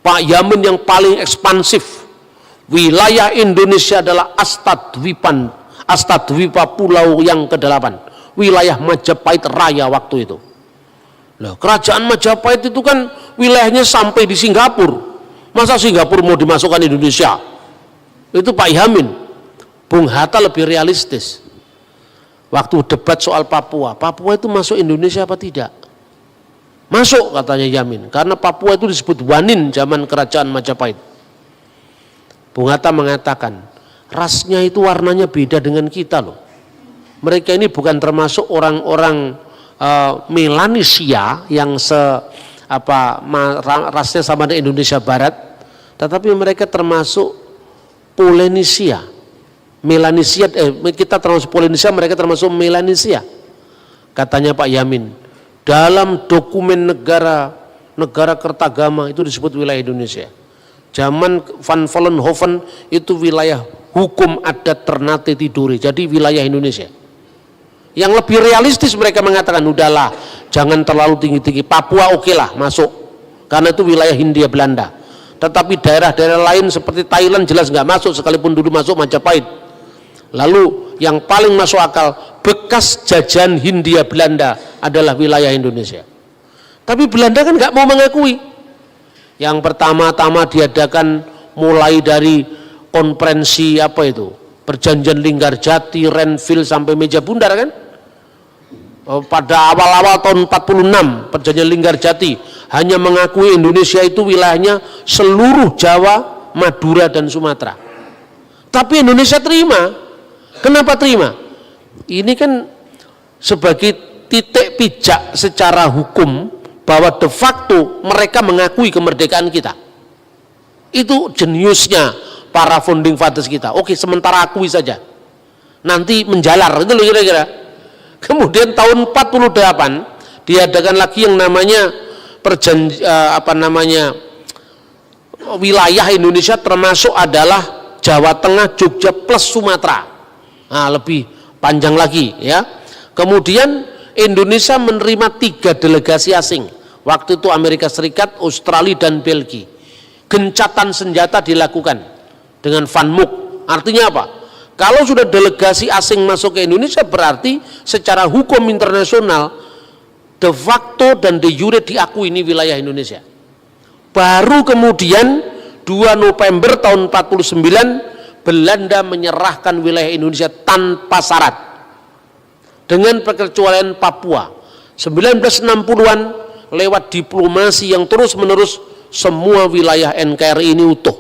Pak Yamin yang paling ekspansif, wilayah Indonesia adalah Astadwipa Pulau yang ke-8, wilayah Majapahit Raya waktu itu. Nah, kerajaan Majapahit itu kan wilayahnya sampai di Singapura. Masa Singapura mau dimasukkan Indonesia? Itu Pak Yamin. Bung Hatta lebih realistis. Waktu debat soal Papua itu masuk Indonesia apa tidak? Masuk katanya Yamin, karena Papua itu disebut Wanin zaman kerajaan Majapahit. Bung Hatta mengatakan, rasnya itu warnanya beda dengan kita loh. Mereka ini bukan termasuk orang-orang Melanesia yang rasnya sama dengan Indonesia Barat, tetapi mereka termasuk Polynesia. Melanesia, kita termasuk Polynesia, mereka termasuk Melanesia. Katanya Pak Yamin, dalam dokumen negara Kertagama itu disebut wilayah Indonesia. Zaman Van Vollenhoven itu wilayah hukum adat Ternate Tidore, jadi wilayah Indonesia. Yang lebih realistis mereka mengatakan, udahlah jangan terlalu tinggi-tinggi, Papua oke lah masuk, karena itu wilayah Hindia Belanda. Tetapi daerah-daerah lain seperti Thailand jelas nggak masuk, sekalipun dulu masuk Majapahit. Lalu yang paling masuk akal, bekas jajahan Hindia Belanda adalah wilayah Indonesia. Tapi Belanda kan nggak mau mengakui. Yang pertama-tama diadakan mulai dari konferensi Perjanjian Linggarjati, Renville sampai Meja Bundar kan? Pada awal-awal tahun 46 Perjanjian Linggarjati hanya mengakui Indonesia itu wilayahnya seluruh Jawa, Madura dan Sumatera. Tapi Indonesia terima. Kenapa terima? Ini kan sebagai titik pijak secara hukum bahwa de facto mereka mengakui kemerdekaan kita. Itu jeniusnya para founding fathers kita. Oke, sementara akui saja. Nanti menjalar, itu loh kira-kira. Kemudian tahun 48 diadakan lagi yang namanya wilayah Indonesia, termasuk adalah Jawa Tengah, Jogja plus Sumatera. Nah, lebih panjang lagi ya. Kemudian Indonesia menerima 3 delegasi asing. Waktu itu Amerika Serikat, Australia dan Belgia. Gencatan senjata dilakukan dengan Van Mook. Artinya apa? Kalau sudah delegasi asing masuk ke Indonesia, berarti secara hukum internasional de facto dan de jure diakui ini wilayah Indonesia. Baru kemudian 2 November tahun 49 Belanda menyerahkan wilayah Indonesia tanpa syarat dengan perkecualian Papua. 1960-an lewat diplomasi yang terus-menerus semua wilayah NKRI ini utuh.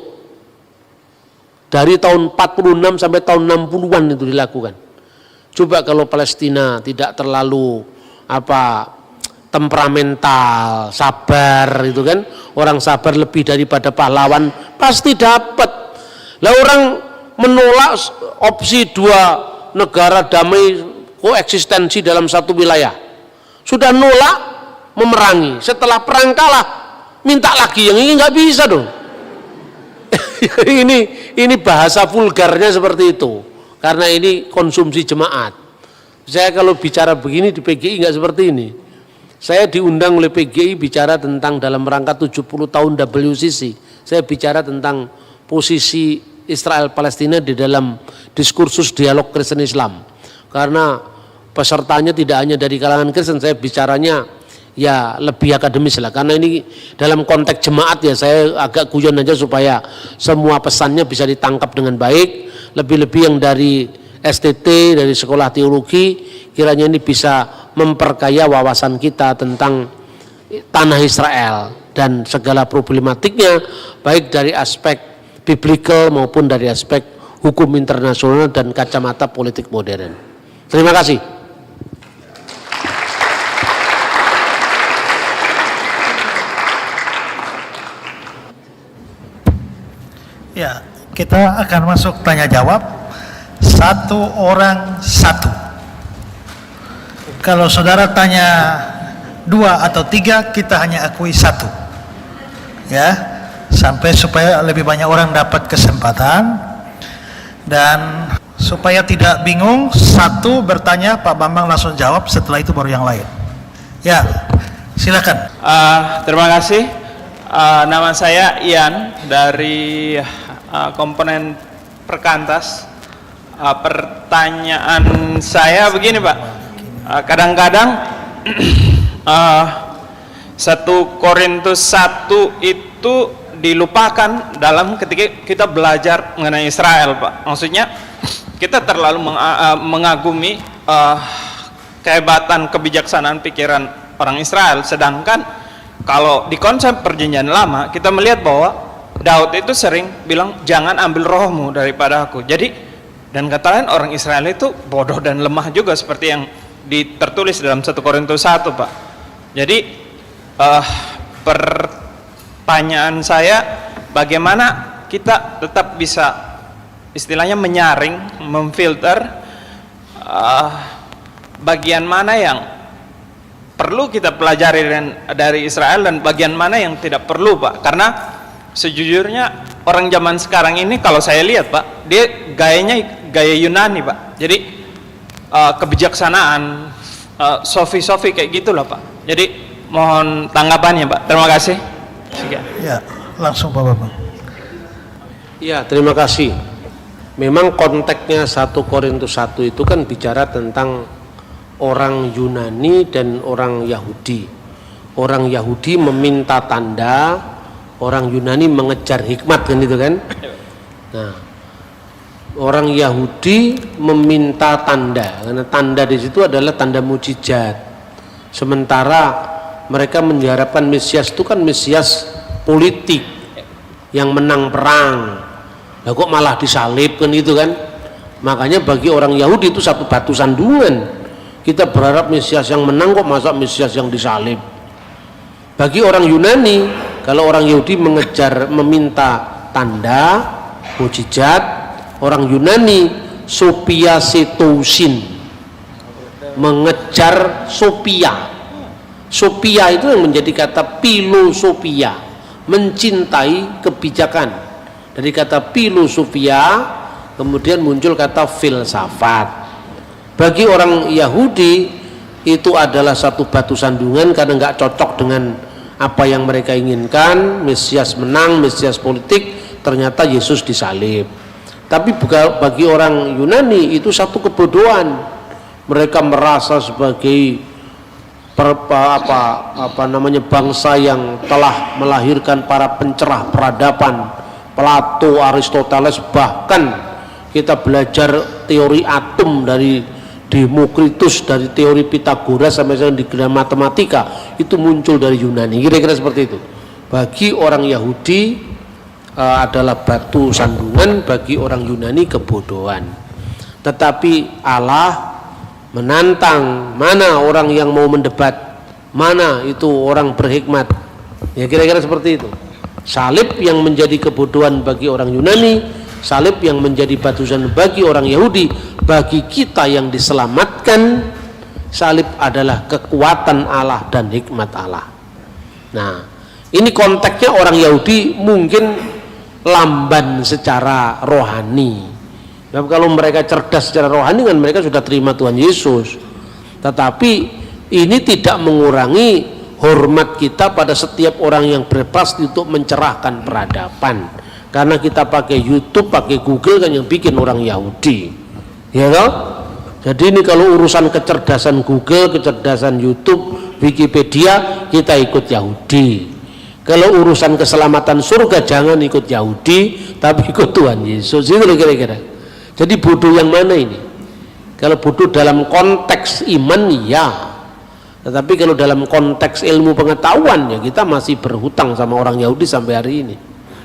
Dari tahun 46 sampai tahun 60-an itu dilakukan. Coba kalau Palestina tidak terlalu temperamental, sabar itu kan, orang sabar lebih daripada pahlawan pasti dapat. Lah orang menolak opsi 2 negara damai koeksistensi dalam satu wilayah. Sudah nolak, memerangi. Setelah perang kalah, minta lagi yang ini nggak bisa dong. ini bahasa vulgarnya seperti itu. Karena ini konsumsi jemaat. Saya kalau bicara begini di PGI nggak seperti ini. Saya diundang oleh PGI bicara tentang dalam rangka 70 tahun WCC. Saya bicara tentang posisi Israel Palestina di dalam diskursus dialog Kristen Islam. Karena pesertanya tidak hanya dari kalangan Kristen, saya bicaranya ya lebih akademis lah. Karena ini dalam konteks jemaat ya saya agak guyon aja supaya semua pesannya bisa ditangkap dengan baik. Lebih-lebih yang dari STT, dari sekolah teologi, kiranya ini bisa memperkaya wawasan kita tentang tanah Israel dan segala problematiknya, baik dari aspek biblical maupun dari aspek hukum internasional dan kacamata politik modern. Terima kasih. Ya, kita akan masuk tanya jawab. 1 orang 1. Kalau saudara tanya 2 atau 3, kita hanya akui 1. Ya, sampai supaya lebih banyak orang dapat kesempatan. Dan supaya tidak bingung, 1 bertanya, Pak Bambang langsung jawab, setelah itu baru yang lain. Ya, silakan. Terima kasih. Nama saya Ian dari komponen Perkantas. Pertanyaan saya begini Pak, kadang-kadang 1 Korintus 1 itu dilupakan dalam ketika kita belajar mengenai Israel Pak. Maksudnya kita terlalu mengagumi kehebatan kebijaksanaan pikiran orang Israel, sedangkan kalau di konsep perjanjian lama kita melihat bahwa Daud itu sering bilang jangan ambil rohmu daripada aku. Jadi dan kata lain orang Israel itu bodoh dan lemah juga seperti yang tertulis dalam 1 Korintus 1 Pak. Jadi pertanyaan saya, bagaimana kita tetap bisa istilahnya menyaring, memfilter bagian mana yang perlu kita pelajari dari Israel dan bagian mana yang tidak perlu Pak. Karena sejujurnya orang zaman sekarang ini kalau saya lihat Pak, dia gayanya gaya Yunani Pak. Jadi kebijaksanaan, sofi-sofi kayak gitulah Pak. Jadi mohon tanggapannya Pak. Terima kasih. Ya, langsung Pak Bambang. Ya, terima kasih. Memang konteksnya 1 Korintus 1 itu kan bicara tentang orang Yunani dan orang Yahudi. Orang Yahudi meminta tanda, orang Yunani mengejar hikmat kan itu kan. Nah, orang Yahudi meminta tanda, karena tanda di situ adalah tanda mujizat. Sementara mereka mengharapkan Mesias itu kan Mesias politik yang menang perang. Lah kok malah disalib kan itu kan? Makanya bagi orang Yahudi itu satu batu sandungan. Kita berharap Mesias yang menang, kok masa Mesias yang disalib. Bagi orang Yunani, kalau orang Yahudi meminta tanda, mukjizat, orang Yunani Sophia Setousin, mengejar Sophia. Sophia itu yang menjadi kata filosofia, mencintai kebijakan. Dari kata filosofia kemudian muncul kata filsafat. Bagi orang Yahudi itu adalah satu batu sandungan karena nggak cocok dengan apa yang mereka inginkan. Mesias menang, Mesias politik, ternyata Yesus disalib. Tapi bagi orang Yunani itu satu kebodohan. Mereka merasa sebagai bangsa yang telah melahirkan para pencerah peradaban, Plato, Aristoteles, bahkan kita belajar teori atom dari Demokritus, dari teori Pitagoras sampai sekarang di matematika itu muncul dari Yunani. Kira-kira seperti itu. Bagi orang Yahudi adalah batu sandungan, bagi orang Yunani kebodohan. Tetapi Allah menantang, mana orang yang mau mendebat, mana itu orang berhikmat. Ya kira-kira seperti itu. Salib yang menjadi kebodohan bagi orang Yunani, salib yang menjadi batu sandungan bagi orang Yahudi. Bagi kita yang diselamatkan, salib adalah kekuatan Allah dan hikmat Allah. Nah, ini konteksnya orang Yahudi mungkin lamban secara rohani. Nah, kalau mereka cerdas secara rohani kan mereka sudah terima Tuhan Yesus. Tetapi ini tidak mengurangi hormat kita pada setiap orang yang berprestasi untuk mencerahkan peradaban. Karena kita pakai YouTube, pakai Google kan yang bikin orang Yahudi. Ya toh? Jadi ini kalau urusan kecerdasan Google, kecerdasan YouTube, Wikipedia, kita ikut Yahudi. Kalau urusan keselamatan surga jangan ikut Yahudi, tapi ikut Tuhan Yesus. Itu kira-kira. Jadi bodoh yang mana ini? Kalau bodoh dalam konteks iman ya, tetapi kalau dalam konteks ilmu pengetahuan ya kita masih berhutang sama orang Yahudi sampai hari ini.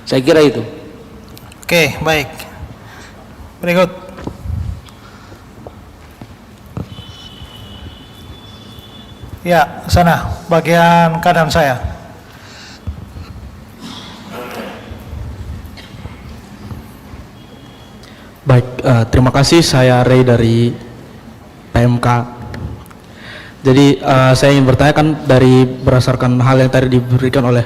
Saya kira itu. Oke, baik. Berikut. Ya, sana bagian kanan saya. Baik, terima kasih. Saya Ray dari PMK. Jadi saya ingin bertanya kan dari berdasarkan hal yang tadi diberikan oleh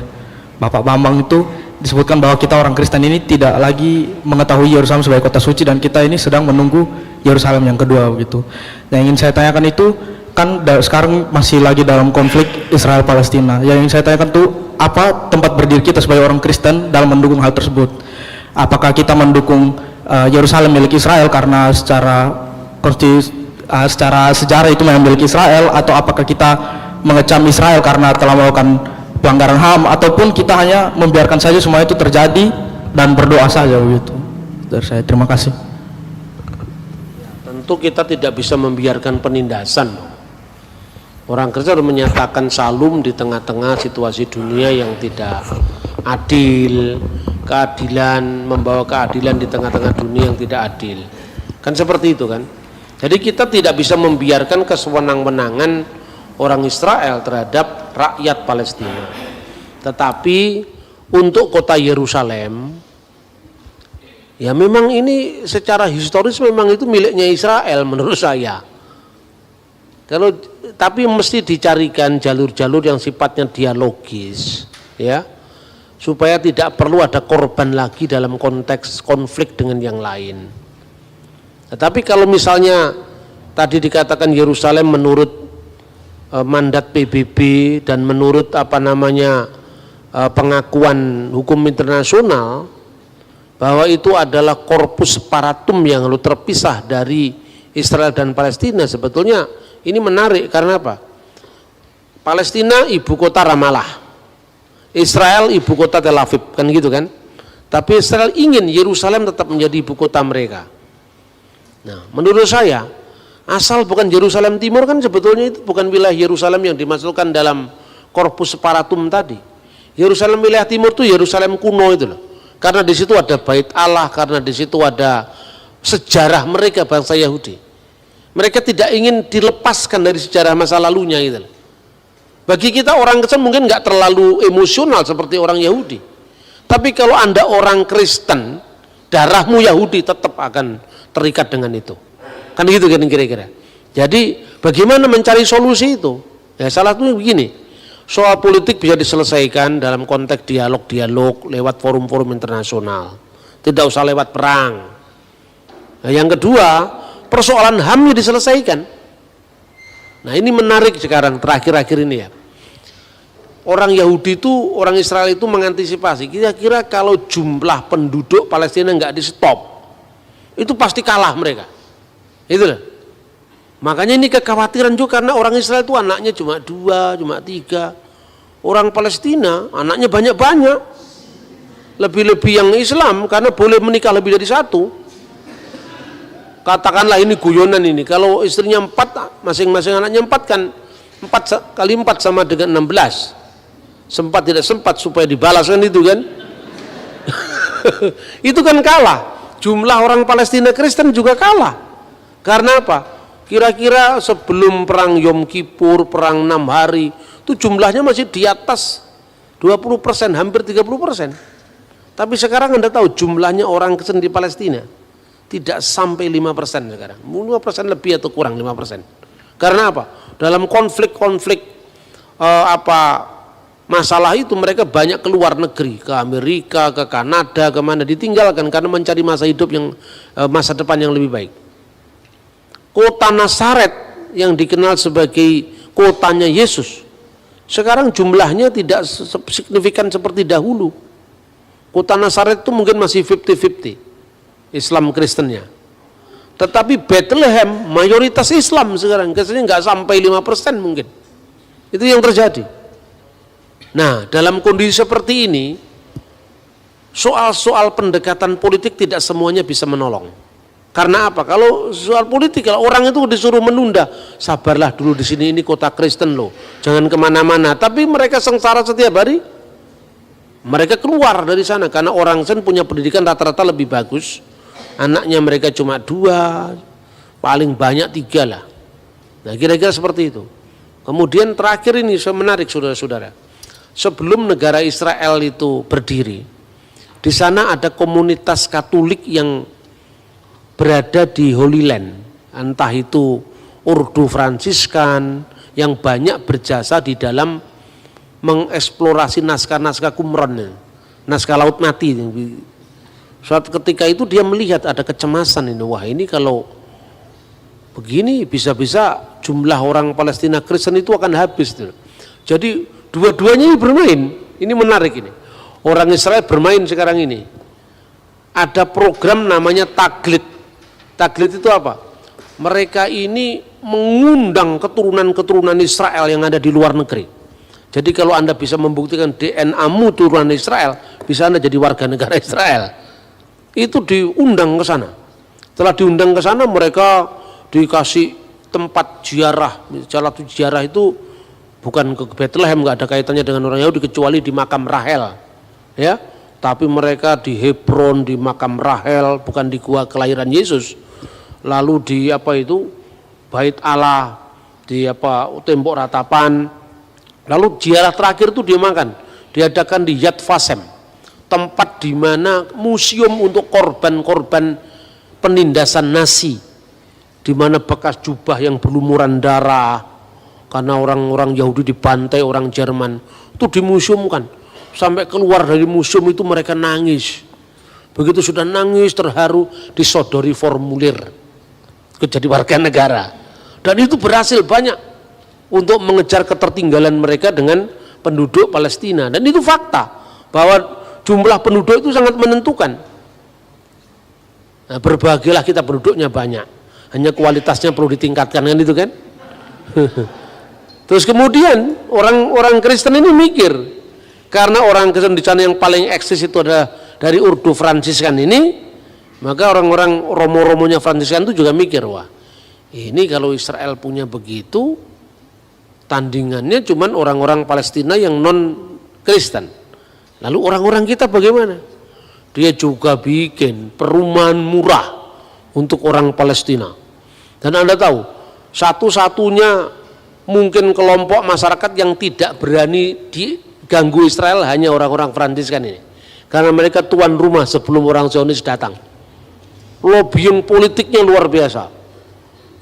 Bapak Bambang itu disebutkan bahwa kita orang Kristen ini tidak lagi mengetahui Yerusalem sebagai kota suci dan kita ini sedang menunggu Yerusalem yang kedua begitu. Yang ingin saya tanyakan itu kan sekarang masih lagi dalam konflik Israel Palestina. Yang ingin saya tanyakan itu apa tempat berdiri kita sebagai orang Kristen dalam mendukung hal tersebut? Apakah kita mendukung Yerusalem milik Israel karena secara sejarah itu memang milik Israel, atau apakah kita mengecam Israel karena telah melakukan pelanggaran HAM, ataupun kita hanya membiarkan saja semua itu terjadi dan berdoa saja begitu? Dari saya, terima kasih. Tentu kita tidak bisa membiarkan penindasan. Orang Kristen harus menyatakan salum di tengah-tengah situasi dunia yang tidak adil, keadilan, membawa keadilan di tengah-tengah dunia yang tidak adil. Kan seperti itu kan. Jadi kita tidak bisa membiarkan kesewenang-wenangan orang Israel terhadap rakyat Palestina. Tetapi untuk kota Yerusalem, ya memang ini secara historis memang itu miliknya Israel menurut saya. Tapi mesti dicarikan jalur-jalur yang sifatnya dialogis, ya, supaya tidak perlu ada korban lagi dalam konteks konflik dengan yang lain. Tetapi kalau misalnya tadi dikatakan Yerusalem menurut mandat PBB dan menurut pengakuan hukum internasional bahwa itu adalah corpus separatum yang lalu terpisah dari Israel dan Palestina, sebetulnya ini menarik. Karena apa? Palestina ibu kota Ramallah, Israel ibu kota Tel Aviv, kan gitu kan. Tapi Israel ingin Yerusalem tetap menjadi ibu kota mereka. Nah, menurut saya asal bukan Yerusalem Timur kan sebetulnya itu bukan wilayah Yerusalem yang dimasukkan dalam korpus separatum tadi. Yerusalem wilayah Timur itu Yerusalem kuno itu loh. Karena di situ ada Bait Allah, karena di situ ada sejarah mereka bangsa Yahudi. Mereka tidak ingin dilepaskan dari sejarah masa lalunya gitu. Bagi kita orang Kristen mungkin nggak terlalu emosional seperti orang Yahudi. Tapi kalau Anda orang Kristen, darahmu Yahudi tetap akan terikat dengan itu. Kan gitu kan kira-kira. Jadi bagaimana mencari solusi itu? Ya salah satunya begini. Soal politik bisa diselesaikan dalam konteks dialog-dialog lewat forum-forum internasional. Tidak usah lewat perang. Nah, yang kedua, persoalan HAM-nya diselesaikan. Nah, ini menarik sekarang terakhir-akhir ini ya. Orang Yahudi itu, orang Israel itu mengantisipasi kira-kira kalau jumlah penduduk Palestina nggak di stop, itu pasti kalah mereka. Itu loh. Makanya ini kekhawatiran juga karena orang Israel itu anaknya cuma 2, cuma 3. Orang Palestina anaknya banyak-banyak. Lebih-lebih yang Islam karena boleh menikah lebih dari 1. Katakanlah ini guyonan ini. Kalau istrinya 4, masing-masing anaknya 4 kan 4 kali 4 sama dengan 16. Sempat tidak sempat supaya dibalas kan itu kan. Itu kan kalah. Jumlah orang Palestina Kristen juga kalah. Karena apa? Kira-kira sebelum perang Yom Kippur, perang 6 hari, itu jumlahnya masih di atas 20%, hampir 30%. Tapi sekarang Anda tahu jumlahnya orang Kristen di Palestina tidak sampai 5% sekarang. 5% lebih atau kurang 5%. Karena apa? Dalam konflik-konflik masalah itu mereka banyak keluar negeri, ke Amerika, ke Kanada, kemana, ditinggalkan karena mencari masa hidup yang masa depan yang lebih baik. Kota Nazaret yang dikenal sebagai kotanya Yesus, sekarang jumlahnya tidak signifikan seperti dahulu. Kota Nazaret itu mungkin masih 50-50 Islam Kristennya. Tetapi Bethlehem mayoritas Islam sekarang, Kristennya nggak sampai 5% mungkin. Itu yang terjadi. Nah, dalam kondisi seperti ini, soal-soal pendekatan politik tidak semuanya bisa menolong. Karena apa? Kalau soal politik, kalau orang itu disuruh menunda, sabarlah dulu di sini, ini kota Kristen loh, jangan kemana-mana. Tapi mereka sengsara setiap hari. Mereka keluar dari sana karena orang Kristen punya pendidikan rata-rata lebih bagus. Anaknya mereka cuma 2, paling banyak 3 lah. Nah, kira-kira seperti itu. Kemudian terakhir ini menarik saudara-saudara. Sebelum negara Israel itu berdiri, di sana ada komunitas Katolik yang berada di Holy Land, entah itu Ordo Fransiskan yang banyak berjasa di dalam mengeksplorasi naskah-naskah Qumran, naskah Laut Mati. Suatu ketika itu dia melihat ada kecemasan ini, wah ini kalau begini bisa-bisa jumlah orang Palestina Kristen itu akan habis. Jadi dua-duanya ini bermain, ini menarik ini. Orang Israel bermain sekarang ini. Ada program namanya Taglit. Taglit itu apa? Mereka ini mengundang keturunan-keturunan Israel yang ada di luar negeri. Jadi kalau Anda bisa membuktikan DNA-mu turunan Israel, bisa Anda jadi warga negara Israel. Itu diundang ke sana. Setelah diundang ke sana, mereka dikasih tempat ziarah. Ziarah itu bukan ke Bethlehem, nggak ada kaitannya dengan orang Yahudi kecuali di makam Rahel, ya. Tapi mereka di Hebron, di makam Rahel, bukan di gua kelahiran Yesus. Lalu di Bait Allah, di tembok ratapan. Lalu ziarah terakhir itu diadakan di Yad Vashem, tempat di mana museum untuk korban-korban penindasan Nazi, di mana bekas jubah yang berlumuran darah karena orang-orang Yahudi dibantai orang Jerman, itu dimuseumkan. Sampai keluar dari museum itu mereka nangis. Begitu sudah nangis terharu, disodori formulir jadi warga negara. Dan itu berhasil banyak untuk mengejar ketertinggalan mereka dengan penduduk Palestina. Dan itu fakta bahwa jumlah penduduk itu sangat menentukan. Nah, berbahagialah kita penduduknya banyak, hanya kualitasnya perlu ditingkatkan kan itu kan. Terus kemudian orang Kristen ini mikir, karena orang Kristen di sana yang paling eksis itu adalah dari Ordo Fransiskan ini, maka orang-orang romo-romonya Fransiskan itu juga mikir, wah ini kalau Israel punya begitu, tandingannya cuman orang-orang Palestina yang non Kristen. Lalu orang-orang kita bagaimana? Dia juga bikin perumahan murah, untuk orang Palestina. Dan Anda tahu, satu-satunya mungkin kelompok masyarakat yang tidak berani diganggu Israel hanya orang-orang Fransiskan ini. Karena mereka tuan rumah sebelum orang Zionis datang. Lobbying politiknya luar biasa.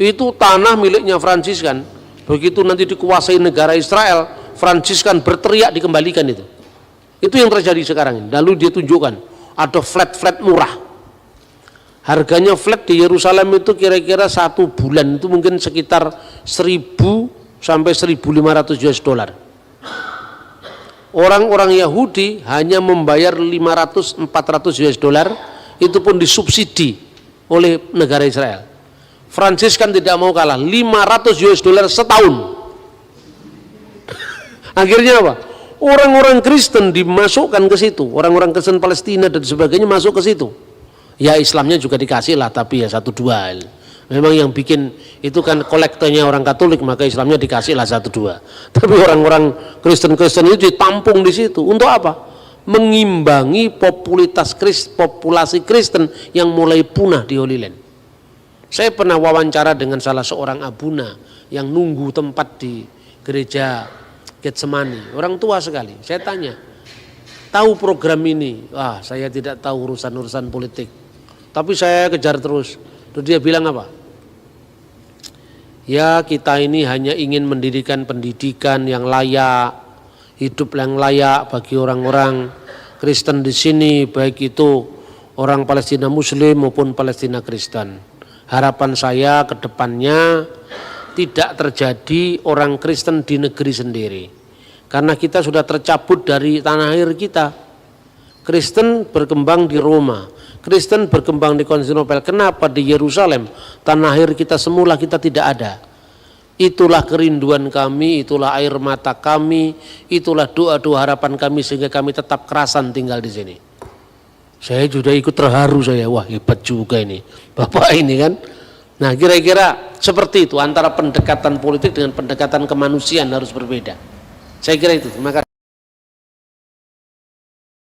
Itu tanah miliknya Fransiskan. Begitu nanti dikuasai negara Israel, Fransiskan berteriak dikembalikan itu. Itu yang terjadi sekarang ini. Lalu dia tunjukkan ada flat-flat murah. Harganya flat di Yerusalem itu kira-kira 1 bulan itu mungkin sekitar 1.000 sampai 1.500 US dollar. Orang-orang Yahudi hanya membayar 500-400 US dollar, itu pun disubsidi oleh negara Israel. Fransiskan tidak mau kalah, 500 US dollar setahun. Akhirnya apa? Orang-orang Kristen dimasukkan ke situ, orang-orang Kristen Palestina dan sebagainya masuk ke situ. Ya Islamnya juga dikasih lah, tapi ya 1-2. Memang yang bikin itu kan kolektornya orang Katolik, maka Islamnya dikasih lah 1-2. Tapi orang-orang Kristen-Kristen itu ditampung di situ. Untuk apa? Mengimbangi populasi Kristen yang mulai punah di Holy Land. Saya pernah wawancara dengan salah seorang abuna yang nunggu tempat di gereja Getsemani. Orang tua sekali. Saya tanya, tahu program ini? Wah, saya tidak tahu urusan-urusan politik. Tapi saya kejar terus. Terus dia bilang apa? Ya, kita ini hanya ingin mendirikan pendidikan yang layak, hidup yang layak bagi orang-orang Kristen di sini, baik itu orang Palestina Muslim maupun Palestina Kristen. Harapan saya ke depannya tidak terjadi orang Kristen di negeri sendiri. Karena kita sudah tercabut dari tanah air kita. Kristen berkembang di Roma. Kristen berkembang di Konstantinopel. Kenapa di Yerusalem, tanah air kita semula kita tidak ada? Itulah kerinduan kami, itulah air mata kami, itulah doa-doa harapan kami sehingga kami tetap kerasan tinggal di sini. Saya juga ikut terharu saya, wah hebat juga ini Bapak ini kan. Nah kira-kira seperti itu, antara pendekatan politik dengan pendekatan kemanusiaan harus berbeda. Saya kira itu, terima kasih.